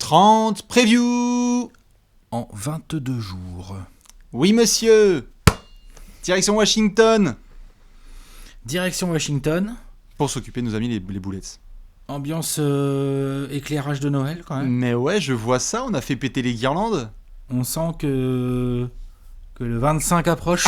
30 preview en 22 jours. Oui, monsieur. Direction Washington. Direction Washington. Pour s'occuper de nos amis les Bullets. Ambiance éclairage de Noël quand même. Mais ouais, je vois ça, on a fait péter les guirlandes. On sent que le 25 approche.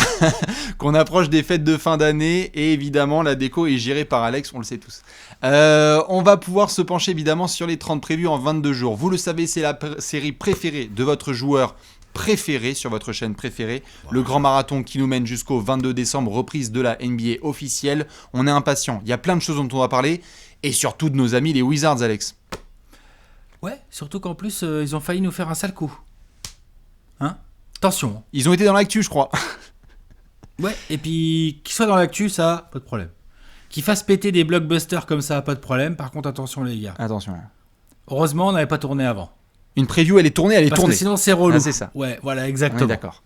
Qu'on approche des fêtes de fin d'année et évidemment la déco est gérée par Alex, on le sait tous. On va pouvoir se pencher évidemment sur les 30 previews en 22 jours. Vous le savez, c'est la série préférée de votre joueur préféré sur votre chaîne préférée. Wow. Le grand marathon qui nous mène jusqu'au 22 décembre, reprise de la NBA officielle. On est impatient, il y a plein de choses dont on va parler et surtout de nos amis les Wizards, Alex. Ouais, surtout qu'en plus ils ont failli nous faire un sale coup. Hein ? Attention. Ils ont été dans l'actu, je crois. Ouais, et puis qu'ils soient dans l'actu, ça, pas de problème. Qu'ils fassent péter des blockbusters comme ça, pas de problème. Par contre, attention les gars. Attention. Heureusement, on n'avait pas tourné avant. Une preview, elle est tournée, Parce que sinon, c'est relou. Ah, c'est ça. Ouais, voilà, exactement. D'accord.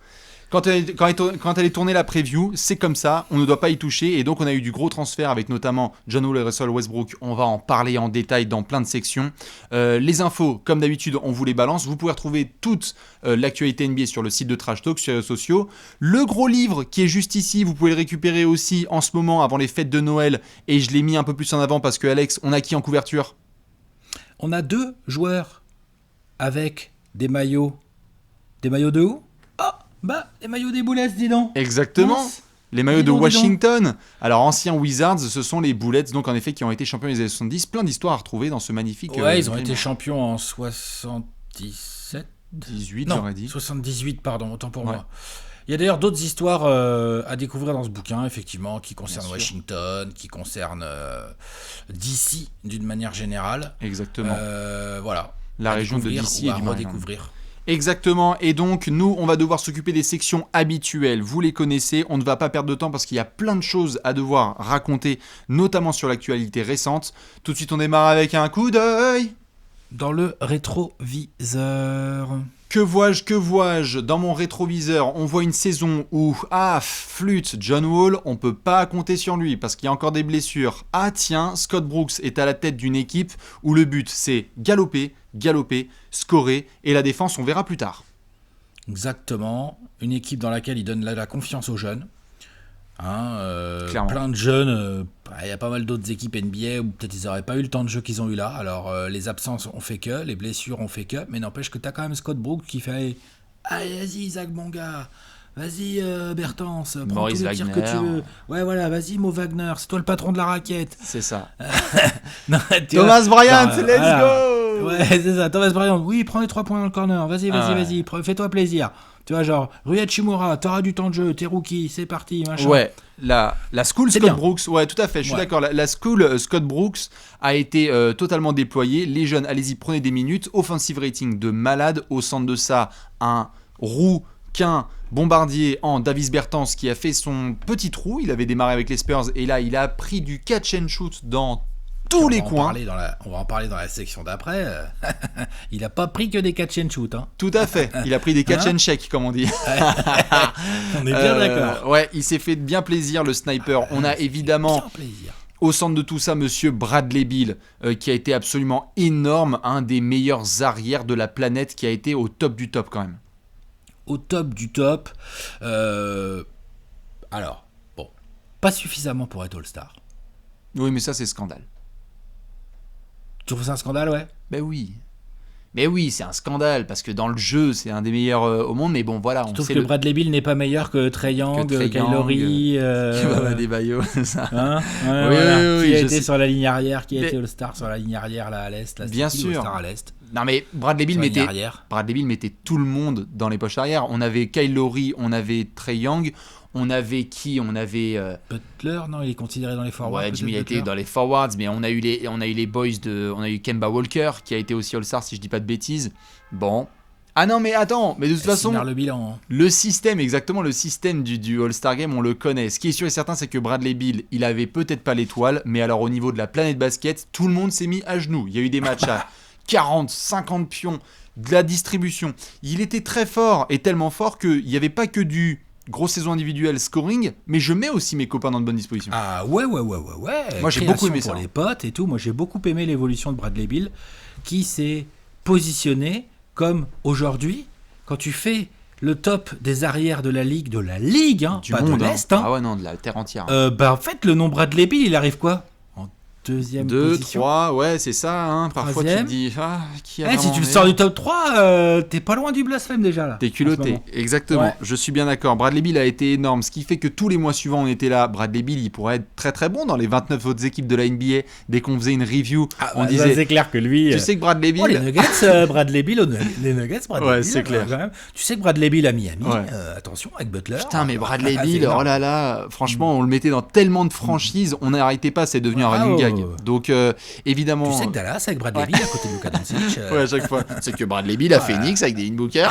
Quand elle est tournée la preview, c'est comme ça, on ne doit pas y toucher. Et donc, on a eu du gros transfert avec notamment John Wall et Russell Westbrook. On va en parler en détail dans plein de sections. Les infos, comme d'habitude, on vous les balance. Vous pouvez retrouver toute l'actualité NBA sur le site de Trash Talk, sur les réseaux sociaux. Le gros livre qui est juste ici, vous pouvez le récupérer aussi en ce moment avant les fêtes de Noël. Et je l'ai mis un peu plus en avant parce que, Alex, on a qui en couverture ? On a 2 joueurs avec des maillots. Des maillots de où ? Les maillots des Bullets, dis donc. Exactement. Mince. Les maillots de Washington. Alors, anciens Wizards, ce sont les Bullets, donc en effet, qui ont été champions des années 70. Plein d'histoires à retrouver dans ce magnifique... Ouais, ils ont été champions en 77 18, non, j'aurais dit. 78, pardon, autant pour moi. Il y a d'ailleurs d'autres histoires à découvrir dans ce bouquin, effectivement, qui concernent Washington, qui concernent DC d'une manière générale. Exactement. Voilà. La région de DC et du redécouvrir. Exactement, et donc nous on va devoir s'occuper des sections habituelles, vous les connaissez, on ne va pas perdre de temps parce qu'il y a plein de choses à devoir raconter, notamment sur l'actualité récente. Tout de suite on démarre avec un coup d'œil dans le rétroviseur. Que vois-je dans mon rétroviseur ? On voit une saison où, flûte, John Wall, on peut pas compter sur lui parce qu'il y a encore des blessures. Ah tiens, Scott Brooks est à la tête d'une équipe où le but c'est galoper, scorer et la défense on verra plus tard. Exactement, une équipe dans laquelle il donne la confiance aux jeunes. Plein de jeunes, il y a pas mal d'autres équipes NBA où peut-être ils n'auraient pas eu le temps de jeu qu'ils ont eu là. Alors les absences ont fait que, les blessures ont fait que, mais n'empêche que tu as quand même Scott Brooks qui fait allez vas-y Zach mon gars, vas-y Bertens, prends Maurice tous les tirs que tu veux. Ouais voilà, vas-y Mo Wagner, c'est toi le patron de la raquette. C'est ça. Non, Thomas Bryant, let's go. Ouais c'est ça, Thomas Bryant, oui prends les 3 points dans le corner, vas-y, fais-toi plaisir. Tu vois, genre, Rui Hachimura, t'auras du temps de jeu, t'es rookie, c'est parti, machin. Ouais, la school c'est Scott bien. Brooks, ouais, tout à fait, je suis d'accord. La school Scott Brooks a été totalement déployée. Les jeunes, allez-y, prenez des minutes. Offensive rating de malade. Au centre de ça, un rouquin bombardier en Davis Bertans qui a fait son petit trou. Il avait démarré avec les Spurs et là, il a pris du catch and shoot dans tous les coins. On va en parler dans la section d'après. Il n'a pas pris que des catch and shoot. Hein. Tout à fait. Il a pris des catch and check, comme on dit. On est bien d'accord. Ouais, il s'est fait bien plaisir, le sniper. On a évidemment, au centre de tout ça, monsieur Bradley Beal, qui a été absolument énorme. Un des meilleurs arrières de la planète, qui a été au top du top, quand même. Au top du top. Alors, bon, pas suffisamment pour être All-Star. Oui, mais ça, c'est scandale. Tu trouves ça un scandale, ouais ? Ben oui. Mais oui, c'est un scandale, parce que dans le jeu, c'est un des meilleurs au monde, mais bon, voilà. Je trouve que Bradley Beal n'est pas meilleur que Trae Young, Kyle Lowry... des baillots, ça. Hein oui, qui a été sur la ligne arrière, qui a été All-Star sur la ligne arrière, là, à l'Est. Là, bien sûr. All-Star à l'Est. Non, mais Bradley Beal mettait tout le monde dans les poches arrière. On avait Kyle Lowry, on avait Trae Young... On avait qui ? On avait Butler, non, il est considéré dans les forwards. Ouais, Jimmy a été dans les forwards, mais on a eu les boys on a eu Kemba Walker qui a été aussi All-Star si je dis pas de bêtises. Bon. Ah non, mais attends, mais de toute façon le bilan. Hein. Le système du All-Star Game, on le connaît. Ce qui est sûr et certain, c'est que Bradley Beal, il avait peut-être pas l'étoile, mais alors au niveau de la planète basket, tout le monde s'est mis à genoux. Il y a eu des matchs à 40, 50 pions, de la distribution. Il était très fort et tellement fort qu'il n'y avait pas que du grosse saison individuelle scoring, mais je mets aussi mes copains dans de bonnes dispositions. Ah ouais. Moi j'ai beaucoup aimé ça. Pour les potes et tout. Moi j'ai beaucoup aimé l'évolution de Bradley Beal, qui s'est positionné comme aujourd'hui, quand tu fais le top des arrières de la ligue, hein, Du pas monde, de hein. l'Est, hein, Ah ouais, non, de la terre entière. en fait, le nom Bradley Beal, il arrive quoi? En deuxième 2, position. 3, ouais, c'est ça. Hein. Parfois, tu te Troisième. dis, qui a Si vraiment tu le aimé sors du top 3, t'es pas loin du blasphème déjà là. T'es en ce culotté, moment. exactement. Ouais. Je suis bien d'accord. Bradley Beal a été énorme, ce qui fait que tous les mois suivants, on était là. Bradley Beal, il pourrait être très très bon dans les 29 autres équipes de la NBA. Dès qu'on faisait une review, on disait. C'est clair que lui. Tu sais que Bradley Beal. Les Nuggets, Bradley Beal, Ouais, c'est clair. Quand même. Tu sais que Bradley Beal à Miami, Ouais. attention avec Butler. Putain, mais Bradley c'est Beal, énorme. oh là là, franchement, on le mettait dans tellement de franchises, on n'arrêtait pas, c'est devenu un Ouais, running ouais, gag. ouais. Donc, évidemment. Tu sais que Dallas avec Bradley Beal à côté de Luka Doncic. Ouais, à chaque fois. C'est que Bradley Beal à Phoenix avec des Booker.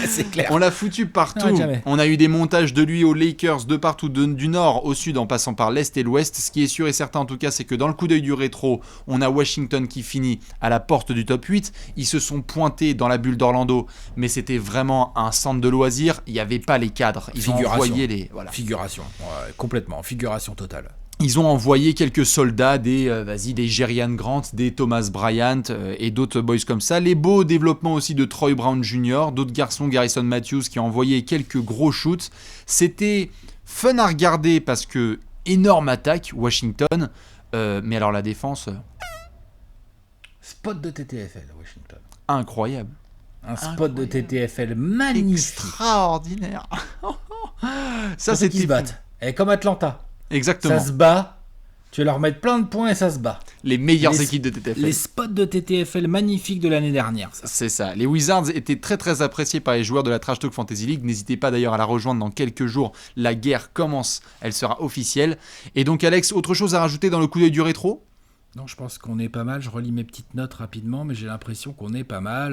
c'est clair. On l'a foutu partout. Ouais, jamais. On a eu des montages de lui aux Lakers de partout, du nord au sud en passant par l'est et l'ouest. Ce qui est sûr et certain en tout cas, c'est que dans le coup d'œil du rétro, on a Washington qui finit à la porte du top 8. Ils se sont pointés dans la bulle d'Orlando, mais c'était vraiment un centre de loisirs. Il n'y avait pas les cadres. Ils ont envoyé les... Voilà. Figuration, ouais, complètement, figuration totale. Ils ont envoyé quelques soldats, des Jerian Grant, des Thomas Bryant et d'autres boys comme ça. Les beaux développements aussi de Troy Brown Jr., d'autres garçons, Garrison Matthews, qui ont envoyé quelques gros shoots. C'était fun à regarder parce que énorme attaque, Washington. Mais alors la défense, Spot de TTFL, Washington. incroyable. Un spot de TTFL magnifique. Extraordinaire. Ça, Pour ceux qui c'était se battent. Et comme Atlanta. exactement. Ça se bat. Tu vas leur mettre plein de points et ça se bat. Les meilleures Les- équipes de TTFL. Les spots de TTFL magnifiques de l'année dernière. Ça. C'est ça. Les Wizards étaient très très appréciés par les joueurs de la Trash Talk Fantasy League. N'hésitez pas d'ailleurs à la rejoindre dans quelques jours. La guerre commence, elle sera officielle. Et donc Alex, autre chose à rajouter dans le coup d'œil du rétro ? Non, je pense qu'on est pas mal. Je relis mes petites notes rapidement, mais j'ai l'impression qu'on est pas mal.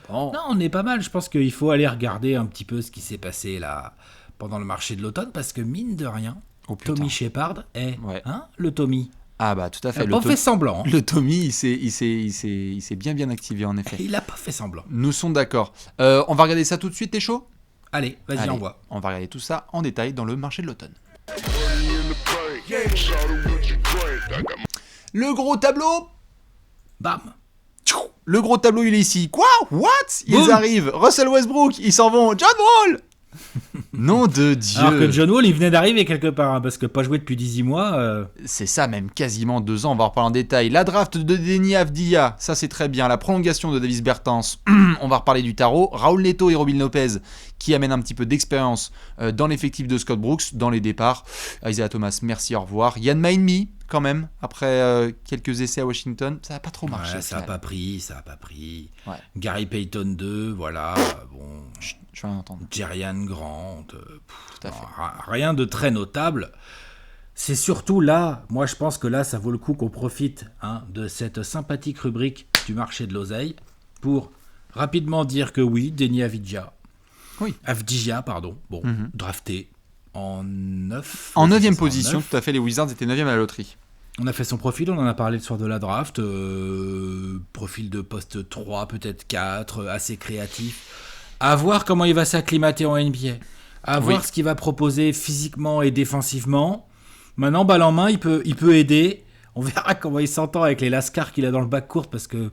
Bon. Non, on est pas mal. Je pense qu'il faut aller regarder un petit peu ce qui s'est passé là pendant le marché de l'automne, parce que mine de rien, Oh, putain. Tommy Shepard est Ouais. le Tommy. Ah bah tout à fait. Il n'a pas fait semblant. Hein. Le Tommy, il s'est bien activé en effet. Il n'a pas fait semblant. Nous sommes d'accord. On va regarder ça tout de suite, t'es chaud ? Allez, vas-y, Allez, envoie. on va regarder tout ça en détail dans le marché de l'automne. Le gros tableau. Bam. Le gros tableau, il est ici. Quoi ? What ? Ils Boum. arrivent. Russell Westbrook, ils s'en vont. John Wall. Nom de Dieu. Alors que John Wall, il venait d'arriver quelque part, hein, parce que pas joué depuis 18 mois. C'est ça, même quasiment 2 ans. On va en reparler en détail. La draft de Deni Avdija, ça c'est très bien. La prolongation de Davis Bertans, on va reparler du tarot. Raúl Neto et Robin Lopez, qui amènent un petit peu d'expérience dans l'effectif de Scott Brooks, dans les départs. Isaiah Thomas, merci, au revoir. Yann Maenmi, quand même, après quelques essais à Washington, ça n'a pas trop marché. Ouais, au ça n'a final. pas pris, ça n'a pas pris. Ouais. Gary Payton 2, voilà. Bon, Je vais en entendre. Jerian Grant. Tout à fait. Rien de très notable. C'est surtout là, moi je pense que là, ça vaut le coup qu'on profite de cette sympathique rubrique du marché de l'oseille pour rapidement dire que oui, Deni Avdija. Oui. Avdija, pardon. Bon, drafté en 9. En 9e position, tout à fait, les Wizards étaient 9e à la loterie. On a fait son profil, on en a parlé le soir de la draft. Profil de poste 3, peut-être 4, assez créatif. À voir comment il va s'acclimater en NBA. À voir ce qu'il va proposer physiquement et défensivement. Maintenant, balle en main, il peut aider. On verra comment il s'entend avec les lascars qu'il a dans le backcourt, parce que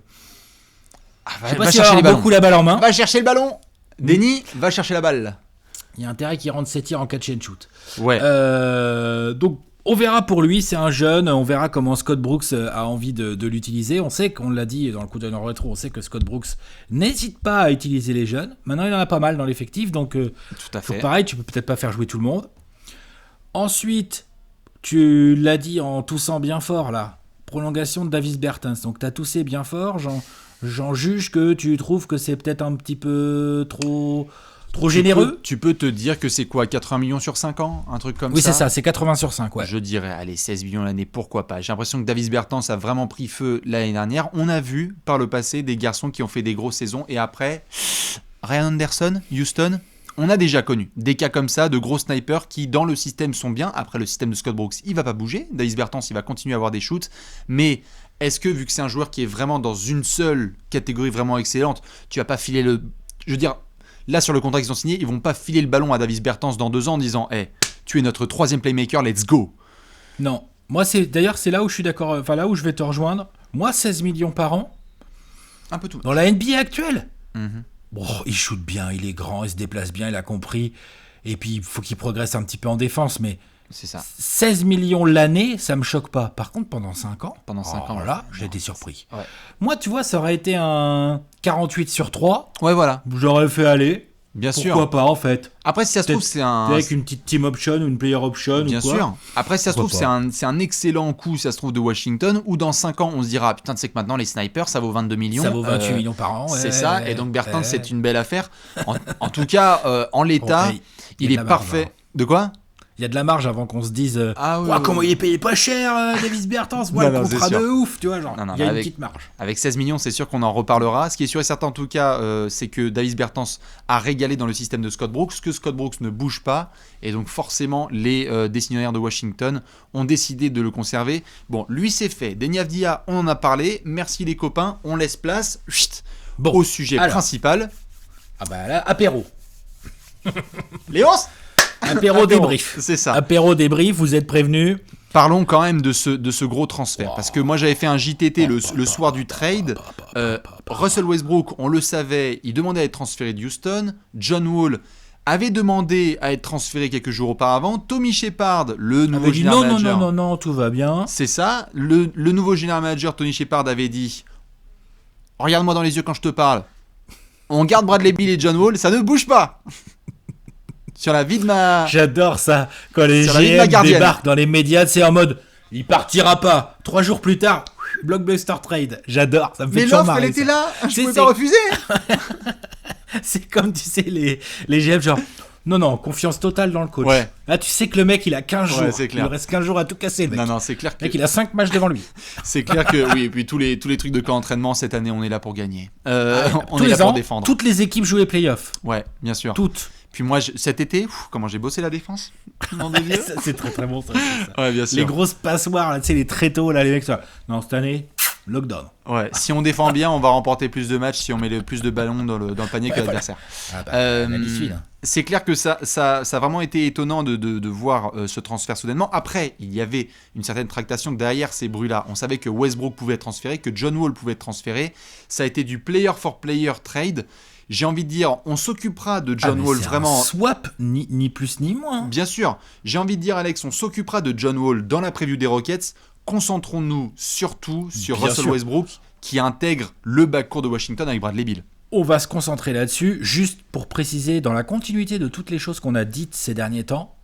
je sais pas s'il va avoir beaucoup la balle en main. Va chercher le ballon. Deni, va chercher la balle. Il y a intérêt qu'il rentre ses tirs en catch and shoot. Ouais. Donc, on verra pour lui, c'est un jeune, on verra comment Scott Brooks a envie de l'utiliser. On sait qu'on l'a dit dans le coup d'œil en rétro, on sait que Scott Brooks n'hésite pas à utiliser les jeunes. Maintenant, il en a pas mal dans l'effectif, donc Tout à fait. pareil, tu peux peut-être pas faire jouer tout le monde. Ensuite, tu l'as dit en toussant bien fort là, prolongation de Davis Bertans. Donc tu as toussé bien fort, j'en juge que tu trouves que c'est peut-être un petit peu trop généreux. Tu peux te dire que c'est quoi, 80 millions sur 5 ans, un truc comme ça. Oui, c'est ça, c'est 80 sur 5, ouais. Je dirais, allez, 16 millions l'année, pourquoi pas. J'ai l'impression que Davis Bertans a vraiment pris feu l'année dernière. On a vu par le passé des garçons qui ont fait des grosses saisons et après, Ryan Anderson, Houston, on a déjà connu des cas comme ça, de gros snipers qui dans le système sont bien. Après, le système de Scott Brooks, il va pas bouger. Davis Bertans, il va continuer à avoir des shoots, mais est-ce que vu que c'est un joueur qui est vraiment dans une seule catégorie vraiment excellente, tu vas pas filer le... Je veux dire... Là, sur le contrat qu'ils ont signé, ils vont pas filer le ballon à Davis Bertans dans 2 ans en disant hey, tu es notre 3e playmaker, let's go. Non. Moi, c'est là où je suis d'accord, enfin là où je vais te rejoindre. Moi, 16 millions par an, Un peu tout. Dans la NBA actuelle. Mhm. Bon, il shoot bien, il est grand, il se déplace bien, il a compris. Et puis, il faut qu'il progresse un petit peu en défense. Mais C'est ça. 16 millions l'année, ça me choque pas. Par contre, pendant 5 ans, Pendant 5 ans, là, ouais. j'ai été surpris. Ouais. Moi, tu vois, ça aurait été un 48/3. Ouais, voilà. J'aurais fait aller. Bien sûr. Pourquoi pas, en fait. Après, si ça se trouve, c'est un. Avec une petite team option ou une player option Bien ou quoi. sûr. Après, si ça se trouve, Pourquoi c'est un excellent coup, si ça se trouve, de Washington, ou dans 5 ans, on se dira, putain, tu sais que maintenant, les snipers, ça vaut 22 millions. Ça vaut 28 millions par an. C'est ouais, ça, et donc Bertans, ouais. c'est une belle affaire. En tout cas, en l'état, Bon, il y a il de est la marge, parfait. hein. De quoi? Il y a de la marge avant qu'on se dise Ah oui, ouah, oui, comment oui. il est payé pas cher, Davis Bertans, Non, voilà le non, c'est contrat sûr. de ouf, tu vois, genre, Non, non, il y a mais une avec- petite marge. Avec 16 millions, c'est sûr qu'on en reparlera. Ce qui est sûr et certain, en tout cas, c'est que Davis Bertans a régalé dans le système de Scott Brooks, que Scott Brooks ne bouge pas. Et donc, forcément, les décisionnaires de Washington ont décidé de le conserver. Bon, lui, c'est fait. Deni Avdija, on en a parlé. Merci les copains. On laisse place Bon, au sujet alors. principal. Ah bah là, apéro. Léonce Apéro débrief. C'est ça. Apéro débrief, vous êtes prévenus. Parlons quand même de ce gros transfert. Parce que moi, j'avais fait un JTT le soir du trade. Russell Westbrook, on le savait, il demandait à être transféré de Houston. John Wall avait demandé à être transféré quelques jours auparavant. Tommy Shepard, le nouveau Avait dit general non, non, manager. non, non, non, tout va bien. C'est ça. Le nouveau general manager, Tony Shepard, avait dit regarde-moi dans les yeux quand je te parle. On garde Bradley Beal et John Wall, ça ne bouge pas. Sur la vie de ma. J'adore ça, quand les Sur la vie de ma GM gardienne. débarquent dans les médias, c'est en mode, il partira pas. 3 jours plus tard, blockbuster trade. J'adore, ça me fait Mais toujours l'offre, elle marrer. était ça. là. Je C'est- pouvais c'est- pas refuser. C'est comme, tu sais, les GM, genre, non, confiance totale dans le coach. Ouais. Là, tu sais que le mec, il a 15 jours. Ouais, c'est clair. Il lui reste 15 jours à tout casser, le mec. Non, non, c'est clair que. Le mec, il a 5 matchs devant lui. C'est clair que oui, et puis tous les trucs de camp d'entraînement cette année, on est là pour gagner. On Tous est là les pour ans, défendre. toutes les équipes jouent les playoffs. Ouais, bien sûr. Toutes. Puis moi, cet été, comment j'ai bossé la défense. Nom de Dieu. Ça, c'est très très bon, ça. Ouais, bien sûr. Les grosses passoires, là, tu sais, les tréteaux, là, les mecs, ça. Non, cette année, lockdown. Ouais, si on défend bien, on va remporter plus de matchs si on met le plus de ballons dans le panier que l'adversaire. Ah bah, Euh, la suite, hein. C'est clair que ça a vraiment été étonnant de voir ce transfert soudainement. Après, il y avait une certaine tractation derrière ces bruits-là. On savait que Westbrook pouvait être transféré, que John Wall pouvait être transféré. Ça a été du player for player trade. J'ai envie de dire, on s'occupera de John mais Wall c'est vraiment. un swap, ni plus ni moins. Bien sûr, j'ai envie de dire, Alex, on s'occupera de John Wall dans la preview des Rockets. Concentrons-nous surtout sur Bien Russell sûr. Westbrook qui intègre le backcourt de Washington avec Bradley Beal. On va se concentrer là-dessus, juste pour préciser, dans la continuité de toutes les choses qu'on a dites ces derniers temps,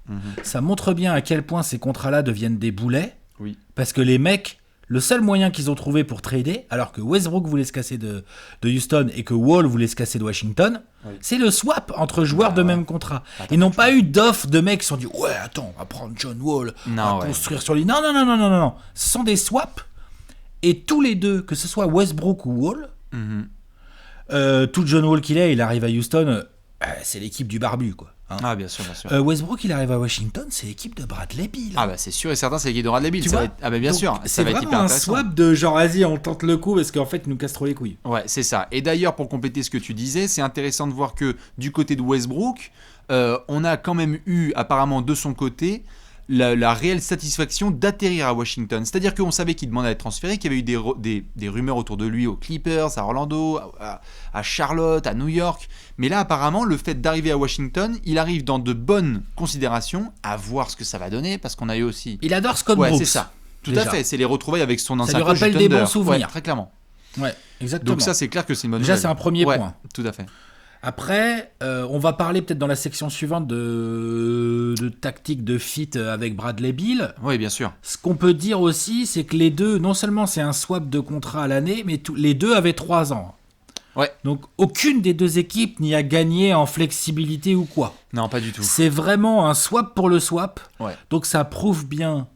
ça montre bien à quel point ces contrats-là deviennent des boulets, Oui. parce que les mecs, le seul moyen qu'ils ont trouvé pour trader, alors que Westbrook voulait se casser de Houston et que Wall voulait se casser de Washington, Oui. c'est le swap entre joueurs de même contrat. Ils n'ont pas eu d'offre de mecs qui se sont dit « Ouais, attends, on va prendre John Wall, on Non, va ouais. construire sur lui. » Non. Ce sont des swaps, et tous les deux, que ce soit Westbrook ou Wall, tout John Wall qu'il est, il arrive à Houston, c'est l'équipe du barbu, quoi. Hein. Ah, bien sûr, bien sûr. Westbrook, il arrive à Washington, c'est l'équipe de Bradley Beal. Ah bah c'est sûr et certain, c'est l'équipe de Bradley Beal. Tu Ça vois va être... Ah bah bien Donc, sûr, ça c'est va être vraiment hyper un intéressant. swap de genre, vas-y, on tente le coup, parce qu'en fait, il nous casse trop les couilles. Ouais, c'est ça. Et d'ailleurs, pour compléter ce que tu disais, c'est intéressant de voir que du côté de Westbrook, on a quand même eu apparemment de son côté la réelle satisfaction d'atterrir à Washington. C'est-à-dire qu'on savait qu'il demandait à être transféré, qu'il y avait eu des rumeurs autour de lui aux Clippers, à Orlando, à Charlotte, à New York. Mais là, apparemment, le fait d'arriver à Washington, il arrive dans de bonnes considérations, à voir ce que ça va donner, parce qu'on a eu aussi... Il adore Scott Ouais, Brooks. c'est ça. Tout déjà. à fait. C'est les retrouvailles avec son ancien lui coach rappelle du des Thunder. bons souvenirs. Ouais, très clairement. Ouais, exactement. Donc ça, c'est clair que c'est une bonne Déjà, nouvelle. c'est un premier Ouais, point. tout à fait. Après, on va parler peut-être dans la section suivante de tactique de fit avec Bradley Beal. Oui, bien sûr. Ce qu'on peut dire aussi, c'est que les deux, non seulement c'est un swap de contrat à l'année, mais les deux avaient 3 ans. Ouais. Donc aucune des deux équipes n'y a gagné en flexibilité ou quoi. Non, pas du tout. C'est vraiment un swap pour le swap. Ouais. Donc ça prouve bien,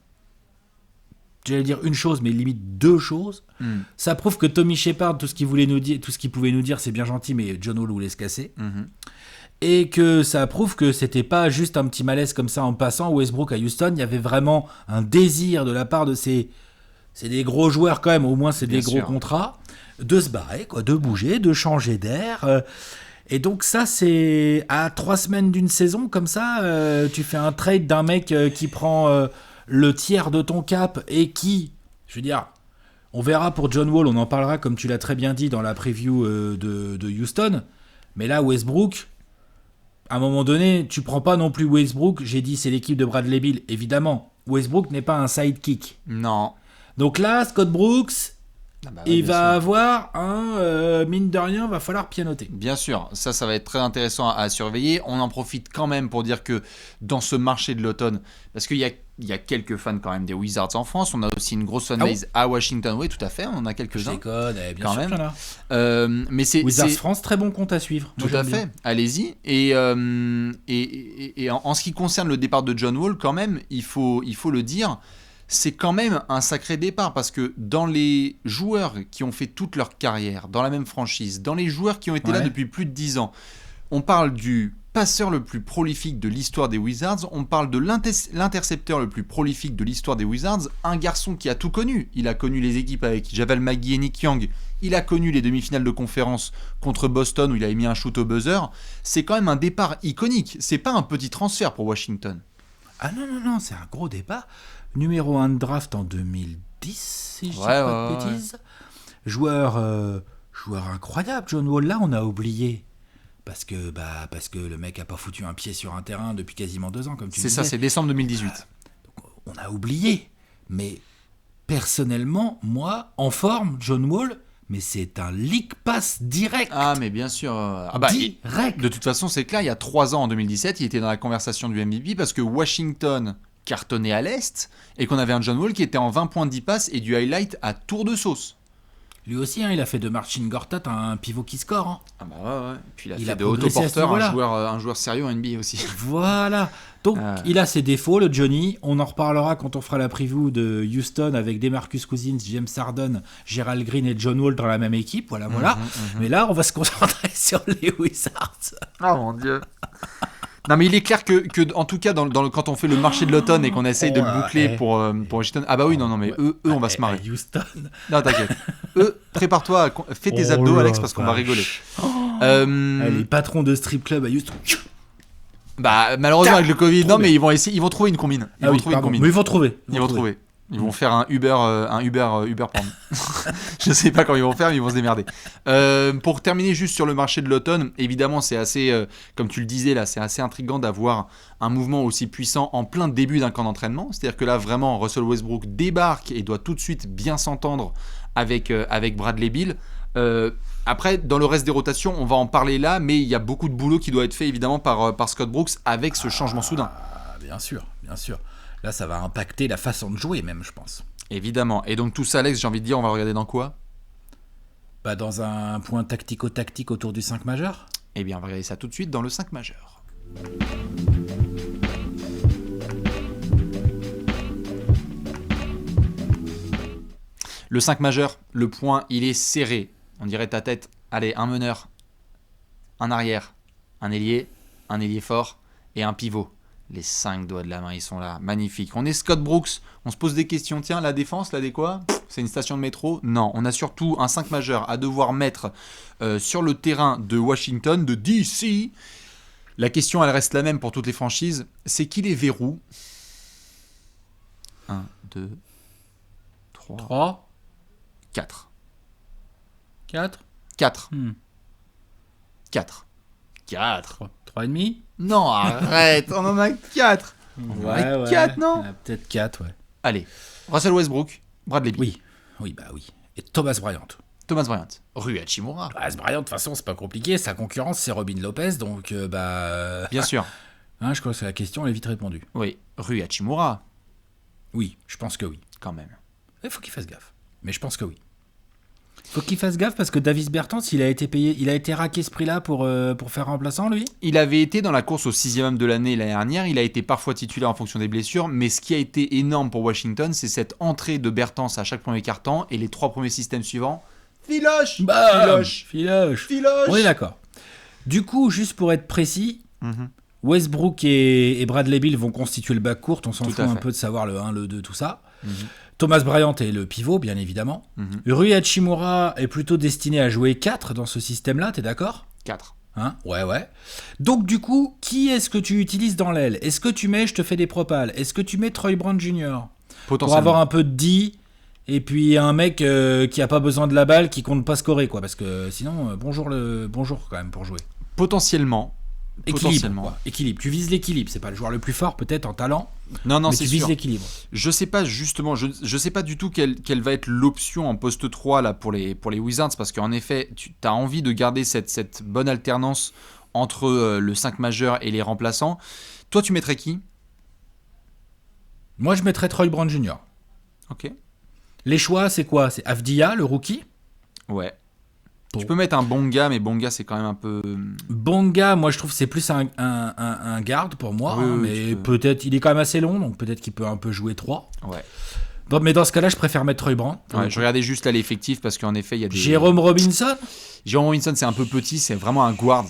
j'allais dire une chose, mais limite 2 choses. Mm. Ça prouve que Tommy Shepard, tout ce qu'il voulait nous dire, tout ce qu'il pouvait nous dire, c'est bien gentil, mais John Wall voulait se casser. Mhm. Et que ça prouve que c'était pas juste un petit malaise comme ça en passant. Westbrook à Houston, il y avait vraiment un désir de la part de ces... C'est des gros joueurs quand même, au moins c'est Bien des gros sûr. contrats. De se barrer, quoi, de bouger, de changer d'air. Et donc ça, c'est à 3 semaines d'une saison, comme ça, tu fais un trade d'un mec qui prend le tiers de ton cap et qui, je veux dire, On verra pour John Wall, on en parlera comme tu l'as très bien dit dans la preview de Houston. Mais là, Westbrook, à un moment donné, tu prends pas non plus Westbrook. J'ai dit c'est l'équipe de Bradley Beal, évidemment. Westbrook n'est pas un sidekick. Non. Donc là, Scott Brooks, il bien va sûr. avoir mine de rien, va falloir pianoter. Bien sûr, ça va être très intéressant à surveiller. On en profite quand même pour dire que dans ce marché de l'automne, parce qu'il y a quelques fans quand même des Wizards en France, on a aussi une grosse fanbase à Washington. Oui, tout à fait, on en a Je quelques-uns. déconne, bien Quand sûr même. qu'il y en a. Mais c'est Wizards France, très bon compte à suivre. Moi, tout à j'aime fait, bien. allez-y. Et en ce qui concerne le départ de John Wall, quand même, il faut le dire, c'est quand même un sacré départ parce que dans les joueurs qui ont fait toute leur carrière dans la même franchise, dans les joueurs qui ont été là Ouais. depuis plus de 10 ans, on parle du passeur le plus prolifique de l'histoire des Wizards, on parle de l'intercepteur le plus prolifique de l'histoire des Wizards, un garçon qui a tout connu. Il a connu les équipes avec Javel McGee et Nick Young, il a connu les demi-finales de conférence contre Boston où il avait mis un shoot au buzzer. C'est quand même un départ iconique, c'est pas un petit transfert pour Washington. Ah non, c'est un gros départ. Numéro 1 de draft en 2010, si je dis Ouais, pas de ouais, bêtises. Joueur incroyable, John Wall. Là, on a oublié. Parce que le mec a pas foutu un pied sur un terrain depuis quasiment 2 ans, comme tu C'est disais. ça, c'est décembre 2018. On a oublié. Mais personnellement, moi, en forme, John Wall, mais c'est un league pass direct. Ah mais bien sûr. Ah bah, direct. de toute façon, c'est clair, il y a 3 ans, en 2017, il était dans la conversation du MVP parce que Washington cartonnait à l'Est et qu'on avait un John Wall qui était en 20 points de 10 passes et du highlight à tour de sauce. Lui aussi, il a fait de Marcin Gortat un pivot qui score. Ah bah ouais. Puis Il fait a de progressé à ce autoporteur niveau-là. un joueur sérieux en NBA aussi. Voilà. Donc, il a ses défauts, le Johnny. On en reparlera quand on fera la preview de Houston avec DeMarcus Cousins, James Harden, Gerald Green et John Wall dans la même équipe. Voilà. Mais là, on va se concentrer sur les Wizards. Oh mon dieu. Non mais il est clair que en tout cas quand on fait le marché de l'automne et qu'on essaye de le boucler pour Washington, ah bah oui non mais eux on va se marrer. Houston. Non t'inquiète. Eux prépare-toi, fais tes abdos Alex parce qu'on va rigoler. Les patrons de strip club à Houston. Bah malheureusement avec le Covid, non mais ils vont trouver une combine. Ils vont trouver une combine. Mais ils vont trouver. Ils vont faire un Uber porn. Je sais pas comment ils vont faire, mais ils vont se démerder. Pour terminer juste sur le marché de l'automne, évidemment, c'est assez, comme tu le disais là, c'est assez intriguant d'avoir un mouvement aussi puissant en plein début d'un camp d'entraînement. C'est-à-dire que là, vraiment, Russell Westbrook débarque et doit tout de suite bien s'entendre avec Bradley Beal. Après, dans le reste des rotations, on va en parler là, mais il y a beaucoup de boulot qui doit être fait évidemment par Scott Brooks avec ce changement soudain. Bien sûr. Là, ça va impacter la façon de jouer même, je pense. Évidemment. Et donc tout ça, Alex, j'ai envie de dire, on va le regarder dans quoi ? Dans un point tactico-tactique autour du 5 majeur. Eh bien, on va regarder ça tout de suite dans le 5 majeur. Le 5 majeur, le point, il est serré. On dirait ta tête. Allez, un meneur, un arrière, un ailier fort et un pivot. Les 5 doigts de la main, ils sont là. Magnifique. On est Scott Brooks. On se pose des questions. Tiens, la défense, là, quoi ? C'est une station de métro ? Non. On a surtout un 5 majeur à devoir mettre sur le terrain de Washington, de DC. La question, elle reste la même pour toutes les franchises. C'est qui les verrous ? 1, 2, 3, 4. 4 4. 3,5. Non, arrête, on en a 4. Ouais. 4, non ? Peut-être 4, ouais. Allez, Russell Westbrook, Bradley Beal. Oui. Et Thomas Bryant. Thomas Bryant, Rui Hachimura. Thomas Bryant, de toute façon, c'est pas compliqué. Sa concurrence, c'est Robin Lopez, donc Bien sûr. Je crois que la question, elle est vite répondue. Oui, Rui Hachimura. Oui, je pense que oui. Quand même. Il faut qu'il fasse gaffe. Mais je pense que oui. Faut qu'il fasse gaffe parce que Davis Bertans, il a été raqué ce prix-là pour faire remplaçant, lui. Il avait été dans la course au 6e homme de l'année l'année dernière. Il a été parfois titulaire en fonction des blessures. Mais ce qui a été énorme pour Washington, c'est cette entrée de Bertans à chaque premier quart-temps et les 3 premiers systèmes suivants. Filoche. On est d'accord. Du coup, juste pour être précis, Westbrook et Bradley Beal vont constituer le backcourt. On s'en fout un peu de savoir le 1, le 2, tout ça. Thomas Bryant est le pivot, bien évidemment. Rui Hachimura est plutôt destiné à jouer 4 dans ce système-là, t'es d'accord ? 4. Ouais. Donc du coup, qui est-ce que tu utilises dans l'aile ? Est-ce que tu mets, je te fais des propales, est-ce que tu mets Troy Brown Jr. pour avoir un peu de D Et puis un mec qui a pas besoin de la balle, qui compte pas scorer, quoi. Parce que sinon, bonjour quand même pour jouer. Potentiellement. Équilibre. Tu vises l'équilibre. C'est pas le joueur le plus fort, peut-être en talent. Non, mais c'est tu vises sûr. l'équilibre. Je sais pas justement, je sais pas du tout quelle va être l'option en poste 3 là pour les Wizards, parce qu'en effet, tu as envie de garder cette bonne alternance entre le 5 majeur et les remplaçants. Toi, tu mettrais qui? Moi, je mettrais Troy Brown Jr. Ok. Les choix, c'est quoi? C'est Avdia, le rookie. Ouais. Bon. Tu peux mettre un Bonga, mais Bonga, c'est quand même un peu... Bonga, moi, je trouve que c'est plus un garde pour moi. Oui, hein, oui, mais peut-être, il est quand même assez long, donc peut-être qu'il peut un peu jouer 3. Ouais. Bon, mais dans ce cas-là, je préfère mettre Troy Brown. Ouais, je regardais juste là l'effectif, parce qu'en effet, il y a des... Jérôme Robinson. Jérôme Robinson, c'est un peu petit, c'est vraiment un guard.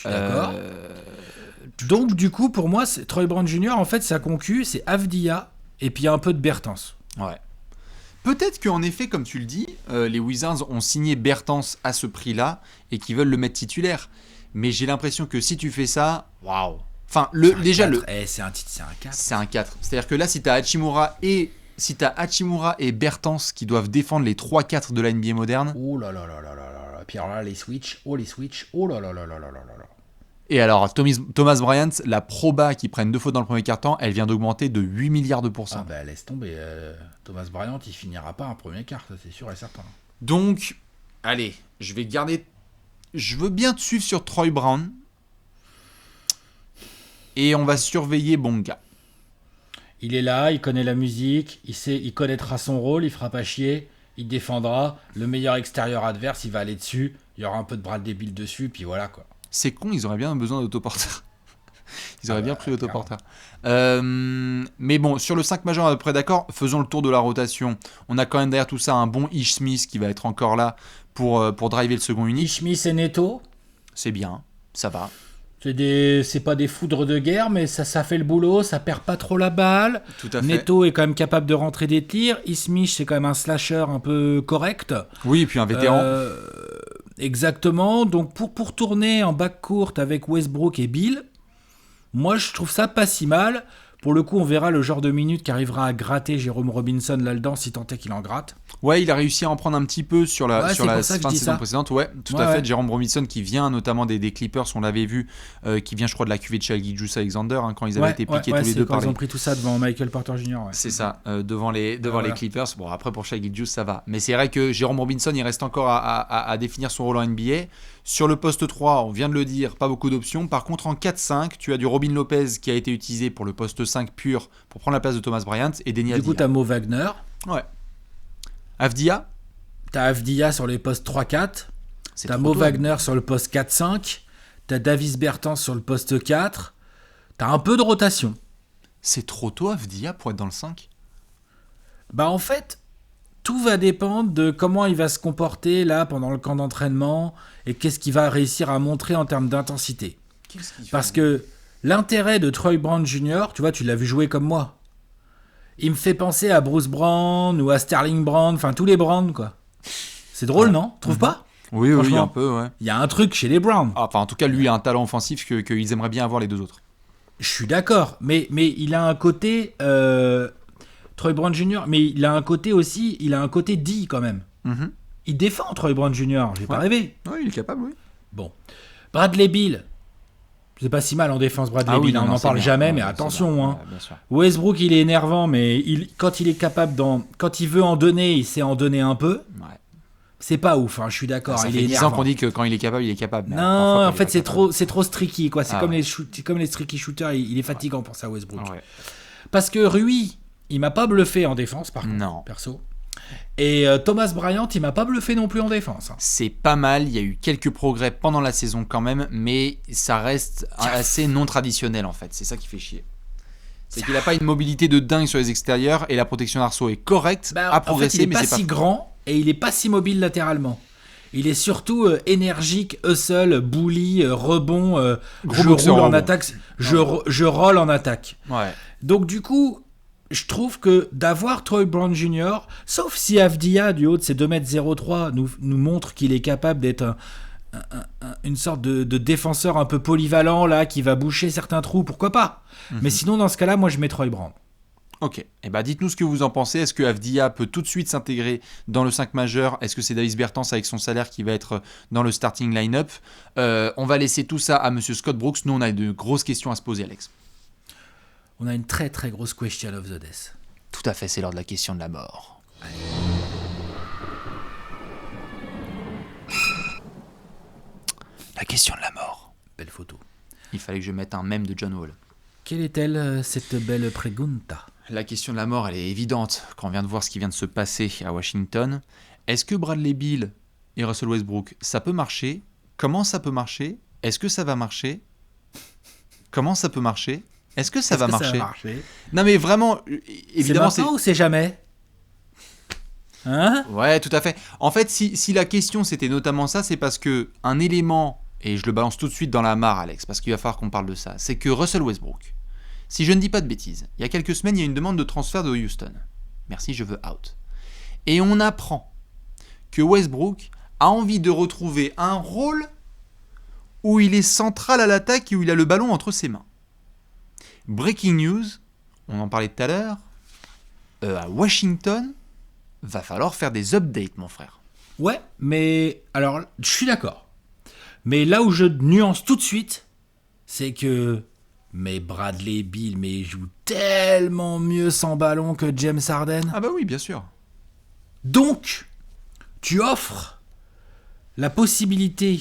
D'accord. Donc, du coup, pour moi, Troy Brown Jr., en fait, sa concu, c'est Avdia et puis un peu de Bertans. Ouais. Peut-être qu'en effet, comme tu le dis, les Wizards ont signé Bertans à ce prix-là et qu'ils veulent le mettre titulaire. Mais j'ai l'impression que si tu fais ça, waouh. Enfin, c'est un titre, c'est un 4. C'est un 4. C'est-à-dire que là, si t'as Hachimura et Bertans qui doivent défendre les 3-4 de la NBA moderne. Oh là là là là là là. Puis alors là, les switch. Oh là là là là là là là. Et alors, Thomas Bryant, la proba qui prenne 2 fautes dans le premier quart-temps, elle vient d'augmenter de 8 milliards de pourcents. Ah bah laisse tomber. Thomas Bryant, il finira pas un premier quart, ça c'est sûr et certain. Donc, allez, je veux bien te suivre sur Troy Brown. Et on va surveiller Bonga. Il est là, il connaît la musique, il connaîtra son rôle, il fera pas chier, il défendra. Le meilleur extérieur adverse, il va aller dessus. Il y aura un peu de Bradley Beal dessus, puis voilà quoi. C'est con, ils auraient bien besoin d'autoporteur. Ils auraient bien pris l'autoporteur. Mais bon, sur le 5 majeur, à peu près d'accord. Faisons le tour de la rotation. On a quand même derrière tout ça un bon Ish Smith qui va être encore là pour driver le second unique. Ish Smith et Neto. C'est bien, ça va. C'est pas des foudres de guerre, mais ça fait le boulot, ça perd pas trop la balle. Tout à fait. Neto est quand même capable de rentrer des tirs. Ish Smith, c'est quand même un slasher un peu correct. Oui, et puis un vétéran. Exactement. Donc pour tourner en backcourt avec Westbrook et Beal, moi je trouve ça pas si mal. Pour le coup, on verra le genre de minutes qu'arrivera à gratter Jérôme Robinson là-dedans, si tant est qu'il en gratte. Ouais, il a réussi à en prendre un petit peu sur la fin de saison ça. précédente. Ouais, tout à fait. Jérôme Robinson qui vient notamment des Clippers, on l'avait vu, qui vient je crois de la cuvée de Shai Gilgeous-Alexander quand ils avaient été piqués tous les deux par ils ont pris tout ça devant Michael Porter Jr. Ouais. C'est ça, devant les Clippers. Bon, après pour Shai Gilgeous ça va. Mais c'est vrai que Jérôme Robinson, il reste encore à définir son rôle en NBA. Sur le poste 3, on vient de le dire, pas beaucoup d'options. Par contre, en 4-5, tu as du Robin Lopez qui a été utilisé pour le poste 5 pur pour prendre la place de Thomas Bryant et Denny Avdia. Du coup, t'as Mo Wagner. Ouais. Avdia. T'as Avdia sur les postes 3-4. T'as Mo tôt, Wagner sur le poste 4-5. T'as Davis Bertans sur le poste 4. T'as un peu de rotation. C'est trop tôt, Avdia, pour être dans le 5 ? Bah, en fait, tout va dépendre de comment il va se comporter là pendant le camp d'entraînement et qu'est-ce qu'il va réussir à montrer en termes d'intensité. Parce que l'intérêt de Troy Brown Jr., tu vois, tu l'as vu jouer comme moi. Il me fait penser à Bruce Brown ou à Sterling Brown, enfin tous les Browns, quoi. C'est drôle, non ? Trouve pas ? Oui, un peu, ouais. Il y a un truc chez les Browns. Enfin, en tout cas, lui a un talent offensif qu'ils aimeraient bien avoir les deux autres. Je suis d'accord, mais il a un côté... Troy Brown Jr., mais il a un côté aussi, il a un côté dit quand même. Mm-hmm. Il défend Troy Brown Jr., j'ai pas rêvé. Oui, il est capable, oui. Bon. Bradley Beal, c'est pas si mal en défense, Bradley Beal, on n'en parle jamais, mais attention. Hein. Westbrook, il est énervant, mais quand il est capable quand il veut en donner, il sait en donner un peu. Ouais. C'est pas ouf, hein, je suis d'accord. Ça il fait est 10 ans qu'on dit que quand il est capable, il est capable. Non, en fait, c'est trop streaky, quoi. C'est comme les streaky shooters, il est fatigant pour ça, Westbrook. Ouais. Parce que Rui, il m'a pas bluffé en défense, par contre, perso. Et Thomas Bryant, il m'a pas bluffé non plus en défense. C'est pas mal, il y a eu quelques progrès pendant la saison quand même, mais ça reste assez non traditionnel en fait. C'est ça qui fait chier. C'est qu'il n'a pas une mobilité de dingue sur les extérieurs et la protection d'arceau est correcte, à progresser, mais il est pas si grand et il est pas si mobile latéralement. Il est surtout énergique, hustle, bully, rebond, je roule en attaque, je roll en attaque. Ouais. Donc du coup, je trouve que d'avoir Troy Brown Jr., sauf si Avdia, du haut de ses 2m03, nous montre qu'il est capable d'être une sorte de défenseur un peu polyvalent, là, qui va boucher certains trous, pourquoi pas. Mais sinon, dans ce cas-là, moi, je mets Troy Brown. Ok, et dites-nous ce que vous en pensez. Est-ce que Avdia peut tout de suite s'intégrer dans le 5 majeur? Est-ce que c'est Davis Bertans avec son salaire qui va être dans le starting line-up? On va laisser tout ça à Monsieur Scott Brooks. Nous, on a de grosses questions à se poser, Alex. On a une très très grosse question of the death. Tout à fait, c'est l'heure de la question de la mort. La question de la mort. Belle photo. Il fallait que je mette un mème de John Wall. Quelle est-elle, cette belle pregunta? La question de la mort, elle est évidente quand on vient de voir ce qui vient de se passer à Washington. Est-ce que Bradley Beal et Russell Westbrook, ça peut marcher? Comment ça peut marcher? Est-ce que ça va marcher? Comment ça peut marcher? Est-ce que ça va marcher? Non mais vraiment, évidemment c'est maintenant ou c'est jamais? Hein? Ouais, tout à fait. En fait, si la question c'était notamment ça, c'est parce que un élément, et je le balance tout de suite dans la mare, Alex, parce qu'il va falloir qu'on parle de ça, c'est que Russell Westbrook, si je ne dis pas de bêtises, il y a quelques semaines, il y a une demande de transfert de Houston. Merci, je veux out. Et on apprend que Westbrook a envie de retrouver un rôle où il est central à l'attaque et où il a le ballon entre ses mains. Breaking news, on en parlait tout à l'heure, à Washington, va falloir faire des updates, mon frère. Ouais, mais alors, je suis d'accord. Mais là où je nuance tout de suite, c'est que mais Bradley Beal, mais il joue tellement mieux sans ballon que James Harden. Ah bah oui, bien sûr. Donc, tu offres la possibilité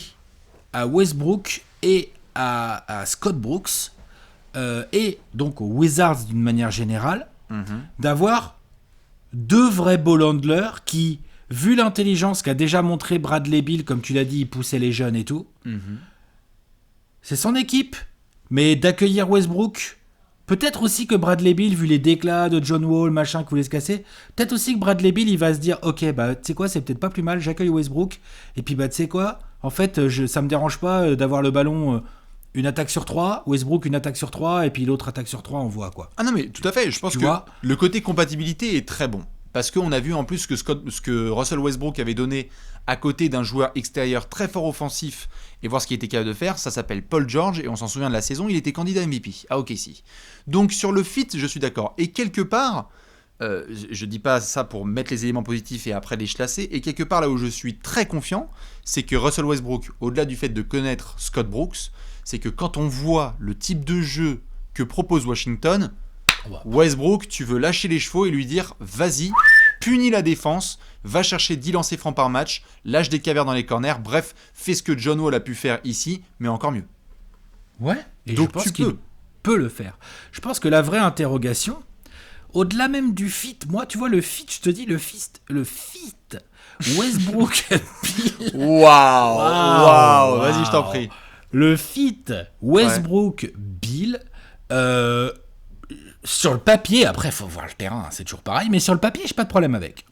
à Westbrook et à Scott Brooks, et donc aux Wizards d'une manière générale, d'avoir deux vrais ball handlers qui, vu l'intelligence qu'a déjà montré Bradley Beal, comme tu l'as dit, il poussait les jeunes et tout, c'est son équipe. Mais d'accueillir Westbrook, peut-être aussi que Bradley Beal, vu les déclats de John Wall, machin, qui voulait se casser, peut-être aussi que Bradley Beal, il va se dire, ok, tu sais quoi, c'est peut-être pas plus mal, j'accueille Westbrook, et puis tu sais quoi, en fait, ça me dérange pas d'avoir le ballon, une attaque sur 3, Westbrook une attaque sur 3, et puis l'autre attaque sur 3, on voit quoi. Ah non mais tout à fait, je pense Tu que vois le côté compatibilité est très bon. Parce qu'on a vu en plus ce que Russell Westbrook avait donné à côté d'un joueur extérieur très fort offensif et voir ce qu'il était capable de faire, ça s'appelle Paul George et on s'en souvient de la saison, il était candidat MVP à OKC. Donc sur le fit, je suis d'accord. Et quelque part, je dis pas ça pour mettre les éléments positifs et après les chlasser, et quelque part là où je suis très confiant, c'est que Russell Westbrook, au-delà du fait de connaître Scott Brooks, c'est que quand on voit le type de jeu que propose Washington, Westbrook, tu veux lâcher les chevaux et lui dire vas-y, punis la défense, va chercher 10 lancers francs par match, lâche des cavers dans les corners, bref, fais ce que John Wall a pu faire ici, mais encore mieux. Ouais, et donc je pense tu qu'il peut le faire. Je pense que la vraie interrogation, au-delà même du fit, moi tu vois le fit, je te dis le fit Westbrook Waouh, vas-y, je t'en prie. Le fit Westbrook Beal, sur le papier, après, il faut voir le terrain, c'est toujours pareil, mais sur le papier, j'ai pas de problème avec.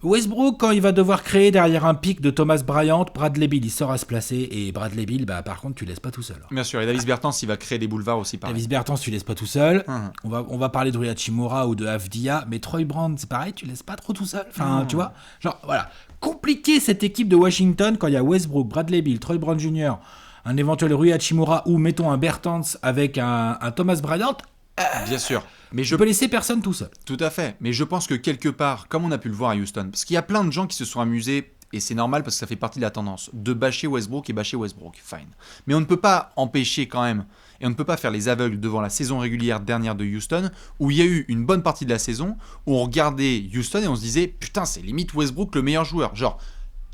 Westbrook, quand il va devoir créer derrière un pic de Thomas Bryant, Bradley Beal, il sort à se placer, et Bradley Beal, par contre, tu laisses pas tout seul. Bien sûr, et Davis Bertans, il va créer des boulevards aussi, pareil. Davis Bertans, tu laisses pas tout seul. On va parler de Rui Hachimura ou de Avdia, mais Troy Brown, c'est pareil, tu laisses pas trop tout seul. Enfin, tu vois, genre, voilà. Compliqué cette équipe de Washington quand il y a Westbrook, Bradley Beal, Troy Brown Jr., un éventuel Rui Hachimura ou mettons un Bertans avec un Thomas Bryant. Bien sûr. Mais je peux laisser personne tout seul. Tout à fait. Mais je pense que quelque part, comme on a pu le voir à Houston, parce qu'il y a plein de gens qui se sont amusés, et c'est normal parce que ça fait partie de la tendance, de bâcher Westbrook et bâcher Westbrook. Fine. Mais on ne peut pas empêcher quand même, et on ne peut pas faire les aveugles devant la saison régulière dernière de Houston, où il y a eu une bonne partie de la saison, où on regardait Houston et on se disait, putain, c'est limite Westbrook le meilleur joueur. Genre,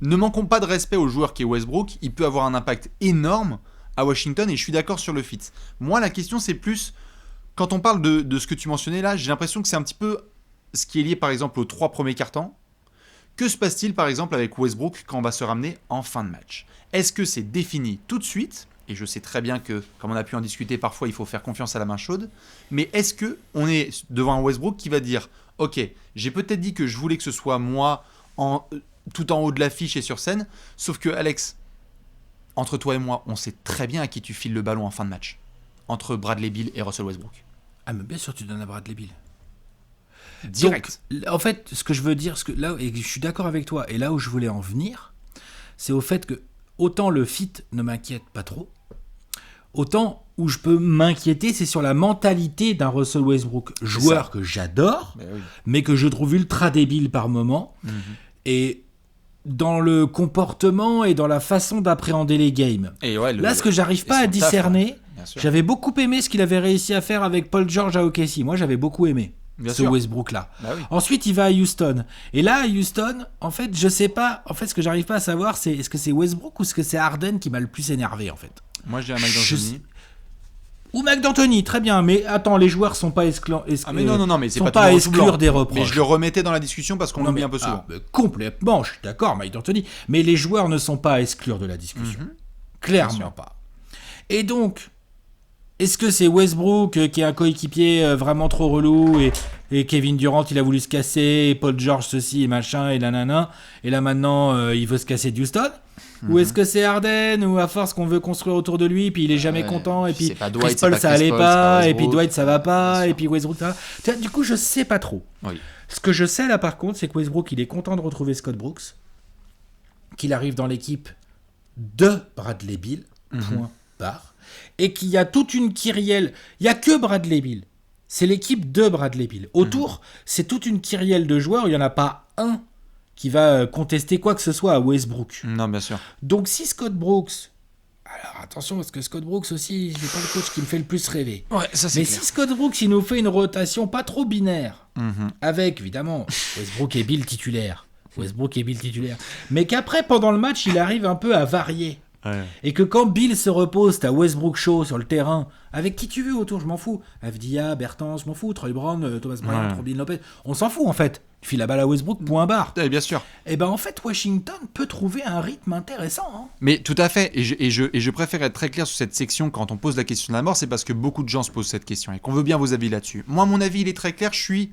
ne manquons pas de respect au joueur qui est Westbrook, il peut avoir un impact énorme à Washington, et je suis d'accord sur le fit. Moi, la question, c'est plus... Quand on parle de ce que tu mentionnais là, j'ai l'impression que c'est un petit peu ce qui est lié par exemple aux 3 premiers quart-temps. Que se passe-t-il par exemple avec Westbrook quand on va se ramener en fin de match? Est-ce que c'est défini tout de suite? Et je sais très bien que, comme on a pu en discuter parfois, il faut faire confiance à la main chaude. Mais est-ce qu'on est devant un Westbrook qui va dire « Ok, j'ai peut-être dit que je voulais que ce soit moi tout en haut de l'affiche et sur scène, sauf que Alex, entre toi et moi, on sait très bien à qui tu files le ballon en fin de match. Entre Bradley Beal et Russell Westbrook. » Ah, mais bien sûr, tu donnes à Bradley Beal. Direct. Donc, en fait, ce que je veux dire, et je suis d'accord avec toi, et là où je voulais en venir, c'est au fait que autant le fit ne m'inquiète pas trop, Autant où je peux m'inquiéter, c'est sur la mentalité d'un Russell Westbrook, joueur que j'adore, mais que je trouve ultra débile par moment. Et dans le comportement et dans la façon d'appréhender les games. Et ouais, là, ce que j'arrive pas à discerner, j'avais beaucoup aimé ce qu'il avait réussi à faire avec Paul George à OKC. Moi, j'avais beaucoup aimé Westbrook-là. Ensuite, il va à Houston. Et là, à Houston, en fait, je sais pas. En fait, ce que j'arrive pas à savoir, c'est est-ce que c'est Westbrook ou est-ce que c'est Harden qui m'a le plus énervé, en fait. Moi, je dirais Mike D'Antoni. Ou Mike D'Antoni, très bien. Mais attends, les joueurs sont pas mais c'est pas à exclure des reproches. Mais je le remettais dans la discussion parce qu'on l'oublie un peu souvent. Complètement, je suis d'accord, Mike D'Antoni. Mais les joueurs ne sont pas à exclure de la discussion. Clairement pas. Et donc, est-ce que c'est Westbrook qui est un coéquipier vraiment trop relou et Kevin Durant, il a voulu se casser, et Paul George ceci et machin et nanana, et là maintenant il veut se casser de Houston? Ou est-ce que c'est Harden, ou à force qu'on veut construire autour de lui, puis il est jamais content, et puis Chris Paul ça allait pas, et puis Dwight ça va pas, et puis Westbrook ça va. Du coup, je sais pas trop. Ce que je sais là par contre, c'est que Westbrook, il est content de retrouver Scott Brooks, qu'il arrive dans l'équipe de Bradley Beal, point barre, et qu'il y a toute une kyrielle. Il y a que Bradley Beal. C'est l'équipe de Bradley Beal. Autour, c'est toute une kyrielle de joueurs, il y en a pas un qui va contester quoi que ce soit à Westbrook. Non, bien sûr. Donc si Scott Brooks... Alors attention, parce que Scott Brooks aussi, c'est pas le coach qui me fait le plus rêver. Ouais, ça c'est Mais clair. si Scott Brooks, il nous fait une rotation pas trop binaire, avec évidemment Westbrook et Bill titulaires, mais qu'après, pendant le match, il arrive un peu à varier. Et que quand Bill se repose, t'as Westbrook show sur le terrain, avec qui tu veux autour, je m'en fous. Avdia, Bertans, je m'en fous. Troy Brown, Thomas Bryant, Robin Lopez, on s'en fout en fait. Tu files la balle à Westbrook, point barre. Bien sûr. Et ben en fait, Washington peut trouver un rythme intéressant. Hein. Mais tout à fait. Et je préfère être très clair sur cette section quand on pose la question de la mort, c'est parce que beaucoup de gens se posent cette question et qu'on veut bien vos avis là-dessus. Moi, mon avis, il est très clair. Je suis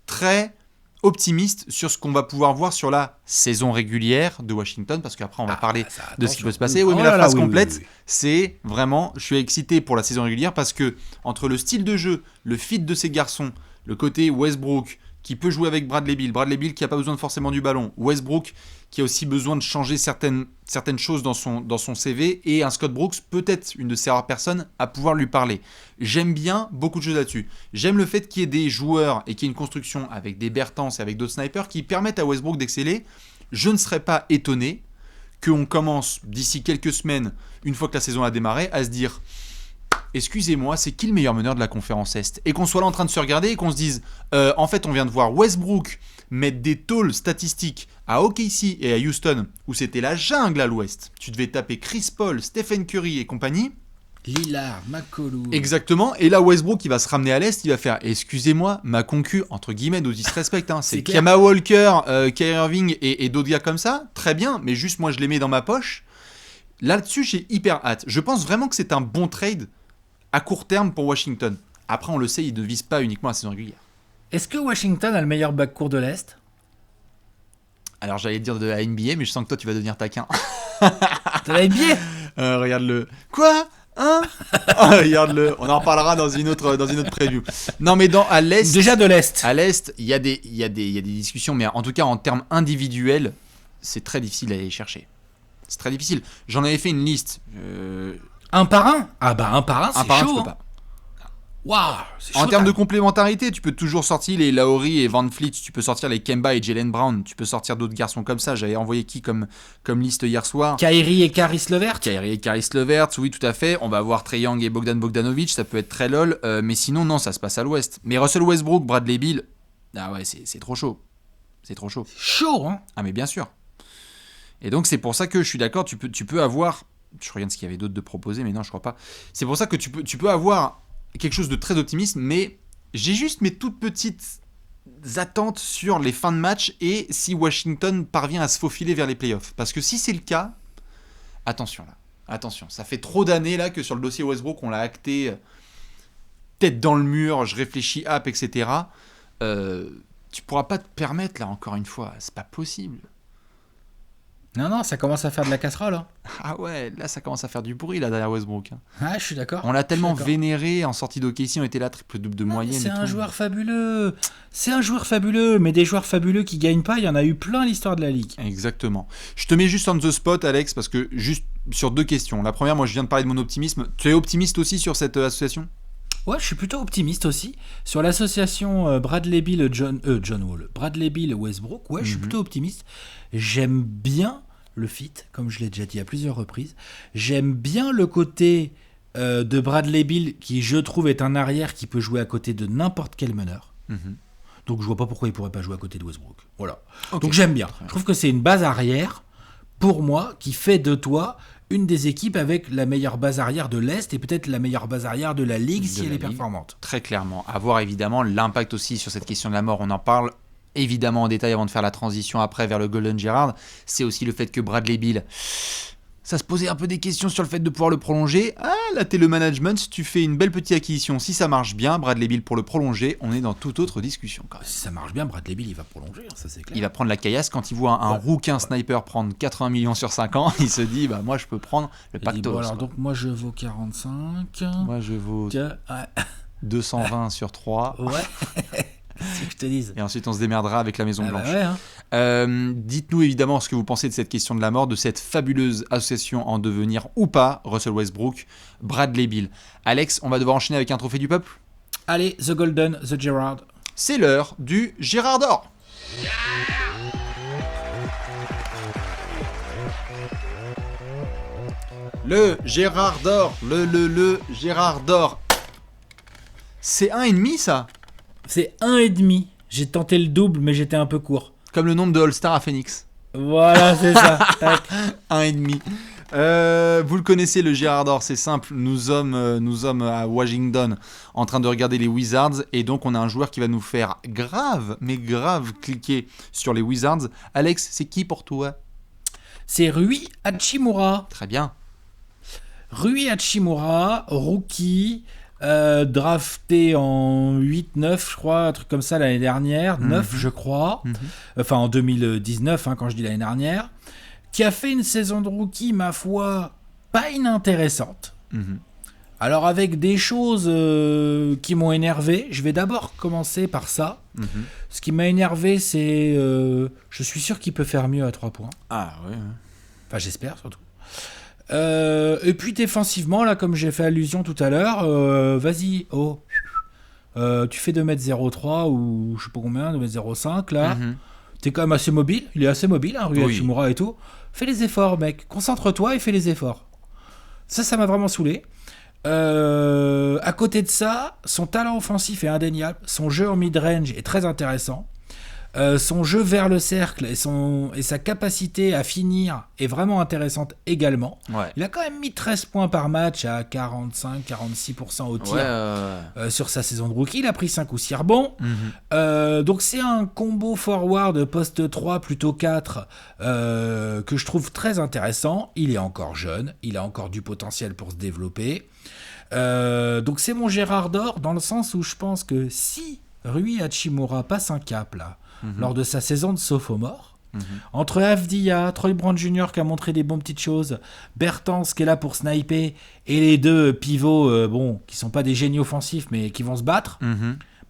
très optimiste sur ce qu'on va pouvoir voir sur la saison régulière de Washington, parce qu'après on va parler de ce qui peut se passer. Oui, mais la phrase complète, c'est vraiment, je suis excité pour la saison régulière parce que entre le style de jeu, le fit de ces garçons, le côté Westbrook qui peut jouer avec Bradley Beal qui n'a pas besoin forcément du ballon, Westbrook qui a aussi besoin de changer certaines choses dans son CV, et un Scott Brooks, peut-être une de ces rares personnes à pouvoir lui parler. J'aime bien beaucoup de choses là-dessus. J'aime le fait qu'il y ait des joueurs et qu'il y ait une construction avec des Bertans et avec d'autres snipers qui permettent à Westbrook d'exceller. Je ne serais pas étonné qu'on commence d'ici quelques semaines, une fois que la saison a démarré, à se dire « Excusez-moi, c'est qui le meilleur meneur de la conférence Est ?» Et qu'on soit là en train de se regarder et qu'on se dise en fait, on vient de voir Westbrook mettre des totals statistiques à OKC et à Houston, où c'était la jungle à l'ouest. Tu devais taper Chris Paul, Stephen Curry et compagnie. Lillard, McCollum. Exactement. Et là, Westbrook, il va se ramener à l'est, il va faire « Excusez-moi, ma concu, entre guillemets, nous disrespecte. Hein. C'est Kemba Walker, Kyrie Irving et d'autres gars comme ça. Très bien, mais juste moi, je les mets dans ma poche. » Là-dessus, j'ai hyper hâte. Je pense vraiment que c'est un bon trade à court terme pour Washington. Après, on le sait, il ne vise pas uniquement la saison régulière. Est-ce que Washington a le meilleur backcourt de l'Est ? Alors j'allais dire de la NBA, mais je sens que toi tu vas devenir taquin. De la NBA Regarde-le. Quoi ? Hein ? Regarde-le. On en reparlera dans une autre preview. Non, mais à l'Est... Déjà de l'Est. À l'Est, il y a des discussions, mais en tout cas en termes individuels, c'est très difficile à aller chercher. C'est très difficile. J'en avais fait une liste. Un par un ? Ah bah un par un, c'est chaud. Tu peux pas. Waouh, c'est chaud. En termes de complémentarité, tu peux toujours sortir les Lowry et Van Fleet, tu peux sortir les Kemba et Jaylen Brown, tu peux sortir d'autres garçons comme ça. J'avais envoyé qui comme liste hier soir ? Kyrie et Caris LeVert. Oui, tout à fait. On va voir Trae Young et Bogdan Bogdanovic, ça peut être très lol. Mais sinon, non, ça se passe à l'ouest. Mais Russell Westbrook, Bradley Beal, ah ouais, c'est trop chaud. C'est trop chaud. Chaud, hein ? Ah, mais bien sûr. Et donc, c'est pour ça que je suis d'accord, tu peux avoir... Je regarde ce qu'il y avait d'autre de proposé, mais non, je crois pas. C'est pour ça que tu peux avoir quelque chose de très optimiste, mais j'ai juste mes toutes petites attentes sur les fins de match et si Washington parvient à se faufiler vers les playoffs. Parce que si c'est le cas, attention là, attention. Ça fait trop d'années là que sur le dossier Westbrook, on l'a acté tête dans le mur, je réfléchis up, etc. Tu pourras pas te permettre là, encore une fois, c'est pas possible. Non, ça commence à faire de la casserole. Hein. Ah ouais, là ça commence à faire du bruit là derrière Westbrook. Ah, je suis d'accord. On l'a tellement vénéré en sortie d'OKC, on était là triple-double de moyenne. C'est un joueur fabuleux. C'est un joueur fabuleux, mais des joueurs fabuleux qui gagnent pas, il y en a eu plein l'histoire de la ligue. Exactement. Je te mets juste on the spot, Alex, parce que juste sur 2 questions. La première, moi je viens de parler de mon optimisme. Tu es optimiste aussi sur cette association ? Ouais, je suis plutôt optimiste aussi. Sur l'association Bradley Beal, John Wall, Bradley Beal, Westbrook, ouais, je suis plutôt optimiste. J'aime bien le fit, comme je l'ai déjà dit à plusieurs reprises. J'aime bien le côté de Bradley Beal, qui je trouve est un arrière qui peut jouer à côté de n'importe quel meneur. Donc je vois pas pourquoi il pourrait pas jouer à côté de Westbrook. Voilà. Okay. Donc j'aime bien. Je trouve que c'est une base arrière, pour moi, qui fait de toi une des équipes avec la meilleure base arrière de l'Est et peut-être la meilleure base arrière de la Ligue si elle est performante. Très clairement. À voir évidemment l'impact aussi sur cette question de la mort. On en parle évidemment en détail avant de faire la transition après vers le Golden Gerrard. C'est aussi le fait que Bradley Beal, ça se posait un peu des questions sur le fait de pouvoir le prolonger. Ah, là t'es le management, tu fais une belle petite acquisition. Si ça marche bien, Bradley Beal pour le prolonger, on est dans toute autre discussion quand même. Si ça marche bien, Bradley Beal il va prolonger, ça c'est clair. Il va prendre la caillasse quand il voit un rouquin sniper prendre 80 millions sur 5 ans, il se dit bah moi je peux prendre le pactos. Alors donc moi je vaux 45. Moi je vaux 220 sur 3. Ouais. C'est ce que je te dise. Et ensuite on se démerdera avec la Maison Blanche. Bah ouais, hein. Dites-nous évidemment ce que vous pensez de cette question de la mort, de cette fabuleuse association en devenir ou pas, Russell Westbrook, Bradley Beal. Alex, on va devoir enchaîner avec un trophée du peuple. Allez, The Golden, The Gerrard. C'est l'heure du Gerrard d'or. Le Gerrard d'or, le Gerrard d'or. C'est 1,5 ça. C'est 1,5. J'ai tenté le double, mais j'étais un peu court. Comme le nombre de All-Star à Phoenix. Voilà, c'est ça. 1,5. Vous le connaissez, le Gerrard d'or, c'est simple. Nous sommes à Washington en train de regarder les Wizards. Et donc, on a un joueur qui va nous faire grave cliquer sur les Wizards. Alex, c'est qui pour toi ? C'est Rui Hachimura. Très bien. Rui Hachimura, rookie... drafté en 8-9 je crois, un truc comme ça l'année dernière, 9 je crois, enfin en 2019 quand je dis l'année dernière, qui a fait une saison de rookie ma foi pas inintéressante. Alors avec des choses qui m'ont énervé, je vais d'abord commencer par ça. Ce qui m'a énervé c'est je suis sûr qu'il peut faire mieux à 3 points. Ah ouais. Enfin j'espère surtout. Et puis défensivement, là, comme j'ai fait allusion tout à l'heure, vas-y, tu fais 2m03 ou je sais pas combien, 2m05 là, t'es quand même assez mobile, il est assez mobile, Rui Hachimura et tout. Fais les efforts, mec, concentre-toi et fais les efforts. Ça m'a vraiment saoulé. À côté de ça, son talent offensif est indéniable, son jeu en mid-range est très intéressant. Son jeu vers le cercle et sa capacité à finir est vraiment intéressante également. Ouais. Il a quand même mis 13 points par match à 45-46% au tir sur sa saison de rookie. Il a pris 5 ou 6 rebonds. Donc c'est un combo forward poste 3 plutôt 4 que je trouve très intéressant. Il est encore jeune, il a encore du potentiel pour se développer. Donc c'est mon Gerrard d'or dans le sens où je pense que si Rui Hachimura passe un cap là, lors de sa saison de sophomore, entre Avdija, Troy Brown Jr. qui a montré des bonnes petites choses, Bertans qui est là pour sniper, et les deux pivots qui sont pas des génies offensifs mais qui vont se battre,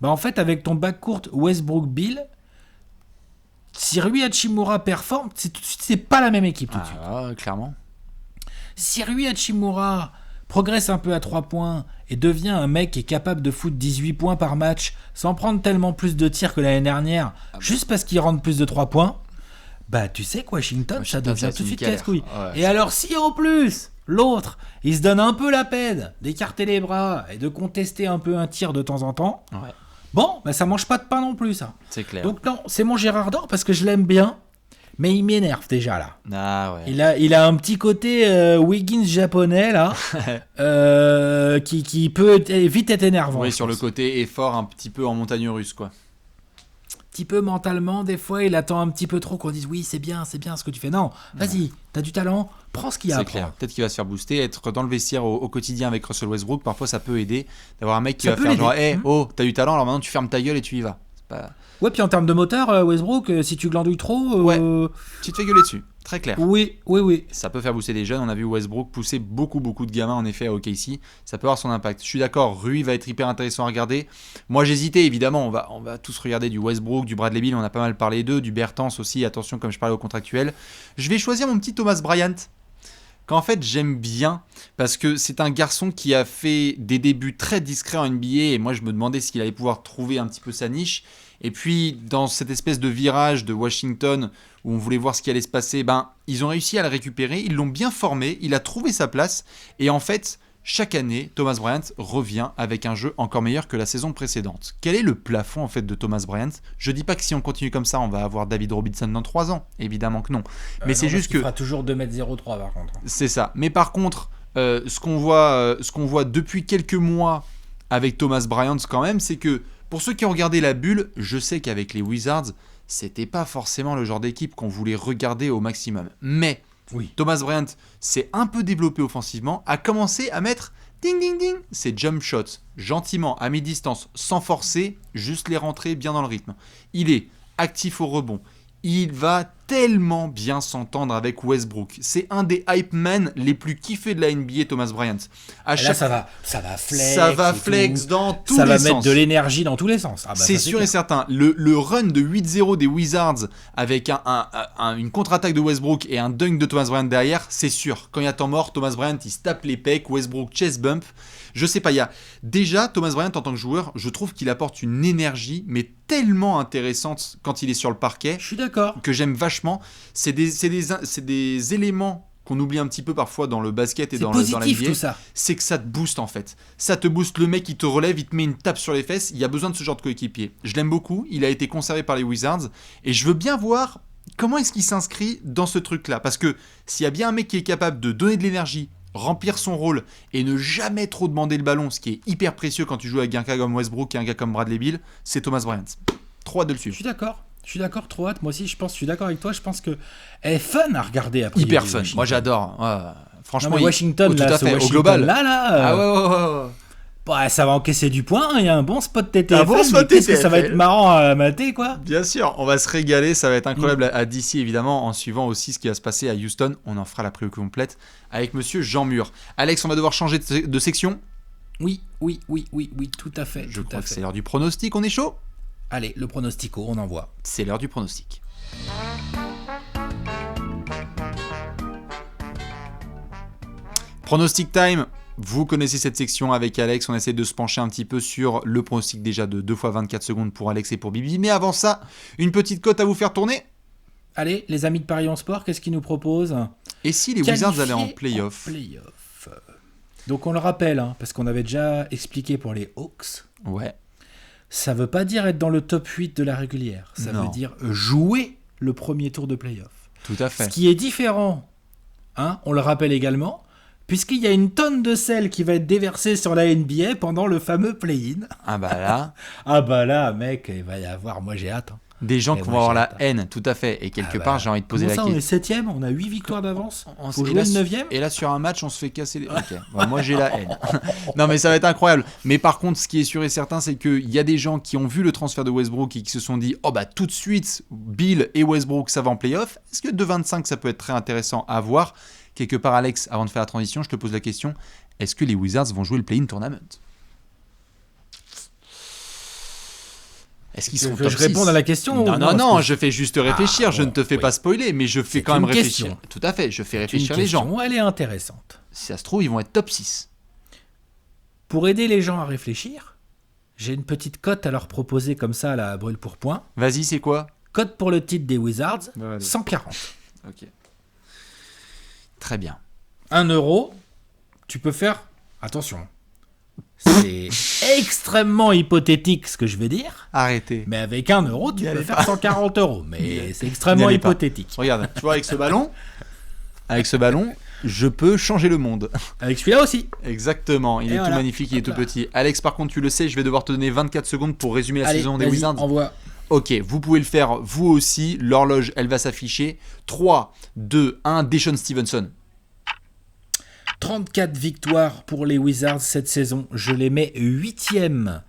en fait avec ton backcourt Westbrook-Beal, si Rui Hachimura performe, c'est pas la même équipe tout de suite. Clairement. Si Rui Hachimura progresse un peu à 3 points et devient un mec qui est capable de foutre 18 points par match sans prendre tellement plus de tirs que l'année dernière, juste parce qu'il rentre plus de 3 points, tu sais que Washington ça devient tout de suite casse-couille. Et alors si en plus, l'autre, il se donne un peu la peine d'écarter les bras et de contester un peu un tir de temps en temps, ça mange pas de pain non plus ça. C'est clair. Donc non, c'est mon Gerrard d'or parce que je l'aime bien. Mais il m'énerve déjà là. Ah ouais. Il a un petit côté Wiggins japonais là, qui peut vite être énervant. Oui, sur le côté effort un petit peu en montagne russe quoi. Petit peu mentalement, des fois il attend un petit peu trop qu'on dise oui c'est bien ce que tu fais. Non, vas-y, t'as du talent, prends ce qu'il y a à prendre. C'est clair. Peut-être qu'il va se faire booster, être dans le vestiaire au quotidien avec Russell Westbrook. Parfois ça peut aider d'avoir un mec qui va faire genre t'as du talent alors maintenant tu fermes ta gueule et tu y vas. Ouais, puis en termes de moteur, Westbrook, si tu glandouilles trop... tu te fais gueuler dessus, très clair. Oui. Ça peut faire booster des jeunes. On a vu Westbrook pousser beaucoup de gamins en effet à OKC. Ça peut avoir son impact. Je suis d'accord, Rui va être hyper intéressant à regarder. Moi j'hésitais évidemment, on va tous regarder du Westbrook, du Bradley Beal, on a pas mal parlé d'eux, du Bertans aussi, attention comme je parlais au contractuel. Je vais choisir mon petit Thomas Bryant. qu'en fait j'aime bien parce que c'est un garçon qui a fait des débuts très discrets en NBA et moi je me demandais s'il allait pouvoir trouver un petit peu sa niche. Et puis dans cette espèce de virage de Washington où on voulait voir ce qui allait se passer, ils ont réussi à le récupérer, ils l'ont bien formé, il a trouvé sa place et en fait chaque année Thomas Bryant revient avec un jeu encore meilleur que la saison précédente. Quel est le plafond en fait de Thomas Bryant ? Je dis pas que si on continue comme ça on va avoir David Robinson dans 3 ans, évidemment que non. Mais c'est juste que... Il fera toujours 2,03 m par contre. C'est ça. Mais par contre, ce qu'on voit depuis quelques mois avec Thomas Bryant quand même, c'est que pour ceux qui ont regardé la bulle, je sais qu'avec les Wizards, c'était pas forcément le genre d'équipe qu'on voulait regarder au maximum. Mais Oui. Thomas Bryant s'est un peu développé offensivement, a commencé à mettre ding ding ding ses jump shots, gentiment, à mi-distance, sans forcer, juste les rentrer bien dans le rythme. Il est actif au rebond. Il va tellement bien s'entendre avec Westbrook. C'est un des hype men les plus kiffés de la NBA, Thomas Bryant. Là, ça va flex. Ça va flex dans tous les sens. Ça va mettre de l'énergie dans tous les sens. C'est sûr et certain. Le run de 8-0 des Wizards avec une contre-attaque de Westbrook et un dunk de Thomas Bryant derrière, c'est sûr. Quand il y a temps mort, Thomas Bryant, il se tape les pecs, Westbrook chest bump. Je sais pas, il y a... Déjà, Thomas Bryant, en tant que joueur, je trouve qu'il apporte une énergie, mais tellement intéressante quand il est sur le parquet. Je suis d'accord. Que j'aime vachement. C'est des éléments qu'on oublie un petit peu parfois dans le basket et dans la NBA. Tout ça. C'est que ça te booste en fait. Ça te booste, le mec il te relève, il te met une tape sur les fesses. Il y a besoin de ce genre de coéquipier. Je l'aime beaucoup, il a été conservé par les Wizards et je veux bien voir comment est-ce qu'il s'inscrit dans ce truc-là. Parce que s'il y a bien un mec qui est capable de donner de l'énergie, remplir son rôle et ne jamais trop demander le ballon, ce qui est hyper précieux quand tu joues avec un gars comme Westbrook et un gars comme Bradley Beal, c'est Thomas Bryant. Trop hâte de le suivre. Je suis d'accord, trop hâte. Moi aussi, je suis d'accord avec toi. Je pense que elle est fun à regarder après. Hyper fun. Moi, j'adore. Franchement, Washington, tout à fait. Washington, au global. Ah ouais. Bah, ça va encaisser du point. Il y a un bon spot TTFL. Qu'est-ce que ça va être marrant à mater, quoi. Bien sûr, on va se régaler. Ça va être incroyable à DC, évidemment, en suivant aussi ce qui va se passer à Houston. On en fera la preview complète avec monsieur Jean Mur. Alex, on va devoir changer de section. Oui, tout à fait. Je crois que c'est l'heure du pronostic. On est chaud ? Allez, le pronostico, on envoie. C'est l'heure du pronostic. Pronostic time. Vous connaissez cette section avec Alex. On essaie de se pencher un petit peu sur le pronostic déjà de 2 fois 24 secondes pour Alex et pour Bibi. Mais avant ça, une petite cote à vous faire tourner. Allez, les amis de Paris en Sport, qu'est-ce qu'ils nous proposent ? Et si les Wizards allaient en play-off ? Donc on le rappelle, parce qu'on avait déjà expliqué pour les Hawks. Ouais. Ça veut pas dire être dans le top 8 de la régulière. Ça veut dire jouer le premier tour de play-off. Tout à fait. Ce qui est différent, on le rappelle également, puisqu'il y a une tonne de sel qui va être déversée sur la NBA pendant le fameux play-in. Ah bah là. Mec, il va y avoir, moi j'ai hâte. Des gens qui vont avoir la haine, tout à fait. Et quelque part, j'ai envie de poser la question. On est 7ème, on a 8 victoires d'avance. Faut jouer le 9ème. Et là, sur un match, on se fait casser les... Ok, moi j'ai la haine. Non, mais ça va être incroyable. Mais par contre, ce qui est sûr et certain, c'est qu'il y a des gens qui ont vu le transfert de Westbrook et qui se sont dit « Oh bah tout de suite, Bill et Westbrook, ça va en play-off. » Est-ce que 2,25, ça peut être très intéressant à voir ? Quelque part, Alex, avant de faire la transition, je te pose la question. Est-ce que les Wizards vont jouer le play-in tournament ? Est-ce qu'ils sont top 6 ? Je réponds à la question. Non, je fais juste réfléchir, je ne te fais pas spoiler, mais je fais quand même réfléchir. Question. Tout à fait, je fais réfléchir les gens. Elle est intéressante. Si ça se trouve, ils vont être top 6. Pour aider les gens à réfléchir, j'ai une petite cote à leur proposer comme ça à la brûle pour point. Vas-y, c'est quoi ? Cote pour le titre des Wizards, 140. Ok. Très bien. 1 euro, tu peux faire... Attention. C'est extrêmement hypothétique ce que je vais dire. Arrêtez. Mais avec 1 euro, tu peux faire 140 euros. Mais c'est extrêmement hypothétique. Regarde, tu vois, avec ce ballon, je peux changer le monde. Avec celui-là aussi. Exactement. Il est tout magnifique, il est tout petit. Alex, par contre, tu le sais, je vais devoir te donner 24 secondes pour résumer la saison des Wizards. Envoie. Ok, vous pouvez le faire vous aussi. L'horloge, elle va s'afficher. 3, 2, 1, Deshaun Stevenson. 34 victoires pour les Wizards cette saison. Je les mets 8e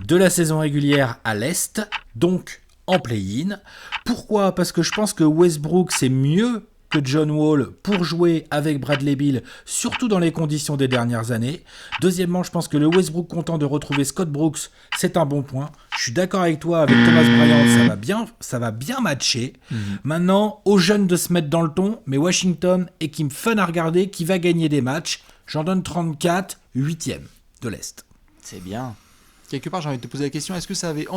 de la saison régulière à l'Est, donc en play-in. Pourquoi ? Parce que je pense que Westbrook, c'est mieux que John Wall pour jouer avec Bradley Beal, surtout dans les conditions des dernières années. Deuxièmement, je pense que le Westbrook content de retrouver Scott Brooks, c'est un bon point. Je suis d'accord avec toi, avec Thomas Bryant, ça va bien matcher. Maintenant, aux jeunes de se mettre dans le ton, mais Washington, équipe fun à regarder, qui va gagner des matchs. J'en donne 34, 8e de l'Est. C'est bien. Quelque part, j'ai envie de te poser la question, est-ce que ça avait...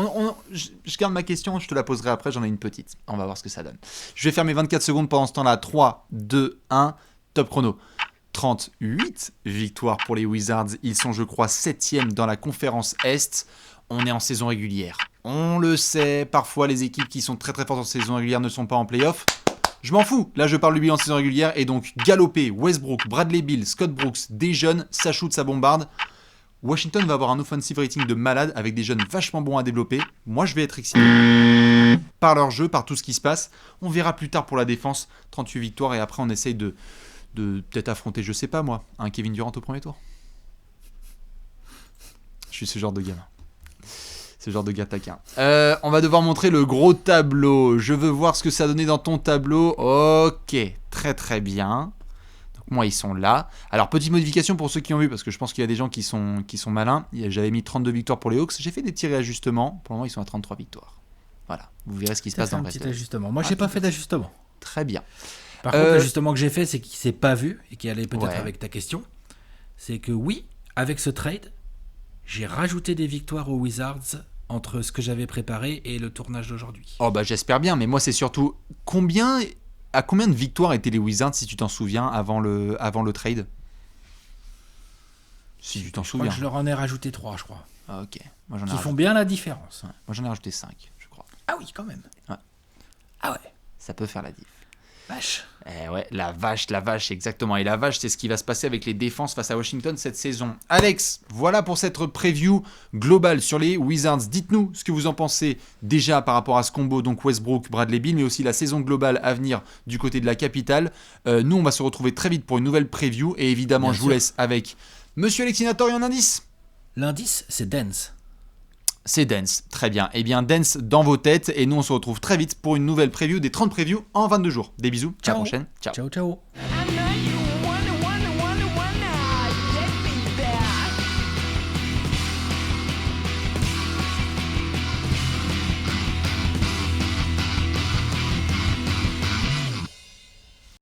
je garde ma question, je te la poserai après, j'en ai une petite. On va voir ce que ça donne. Je vais faire mes 24 secondes pendant ce temps-là. 3, 2, 1, top chrono. 38 victoires pour les Wizards. Ils sont, je crois, 7e dans la conférence Est. On est en saison régulière. On le sait, parfois les équipes qui sont très très fortes en saison régulière ne sont pas en play-off. Je m'en fous, là je parle du bilan en saison régulière. Et donc, galopé, Westbrook, Bradley Beal, Scott Brooks, des jeunes, ça shoot, ça bombarde. Washington va avoir un offensive rating de malade avec des jeunes vachement bons à développer. Moi, je vais être excité par leur jeu, par tout ce qui se passe. On verra plus tard pour la défense. 38 victoires et après, on essaye de peut-être affronter, je sais pas moi, un Kevin Durant au premier tour. Je suis ce genre de gamin. Ce genre de gars taquin. On va devoir montrer le gros tableau. Je veux voir ce que ça a donné dans ton tableau. Ok, très très bien. Moi, ils sont là. Alors, petite modification pour ceux qui ont vu, parce que je pense qu'il y a des gens qui sont malins. J'avais mis 32 victoires pour les Hawks. J'ai fait des petits réajustements. Pour le moment, ils sont à 33 victoires. Voilà. Vous verrez ce qui se passe dans le reste. Un petit ajustement. Moi, j'ai pas fait d'ajustement. Très bien. Par contre, l'ajustement que j'ai fait, c'est qui s'est pas vu et qui allait peut-être avec ta question. C'est que oui, avec ce trade, j'ai rajouté des victoires aux Wizards entre ce que j'avais préparé et le tournage d'aujourd'hui. Oh, bah, j'espère bien. Mais moi, c'est surtout à combien de victoires étaient les Wizards, si tu t'en souviens, avant le trade? Si tu t'en souviens. Moi, je leur en ai rajouté 3, je crois. Ah, ok. Qui font bien la différence. Ouais. Moi, j'en ai rajouté 5, je crois. Ah oui, quand même. Ouais. Ah ouais. Ça peut faire la diff. Vache. Ouais, la vache, exactement. Et la vache, c'est ce qui va se passer avec les défenses face à Washington cette saison. Alex, voilà pour cette preview globale sur les Wizards. Dites-nous ce que vous en pensez déjà par rapport à ce combo, donc Westbrook, Bradley Beal, mais aussi la saison globale à venir du côté de la capitale. Nous, on va se retrouver très vite pour une nouvelle preview. Et évidemment, je vous laisse avec Monsieur Alexinator et un indice. L'indice, c'est Dance. C'est Dance, très bien. Eh bien, Dance dans vos têtes. Et nous, on se retrouve très vite pour une nouvelle preview des 30 previews en 22 jours. Des bisous, à la prochaine. Ciao. Ciao.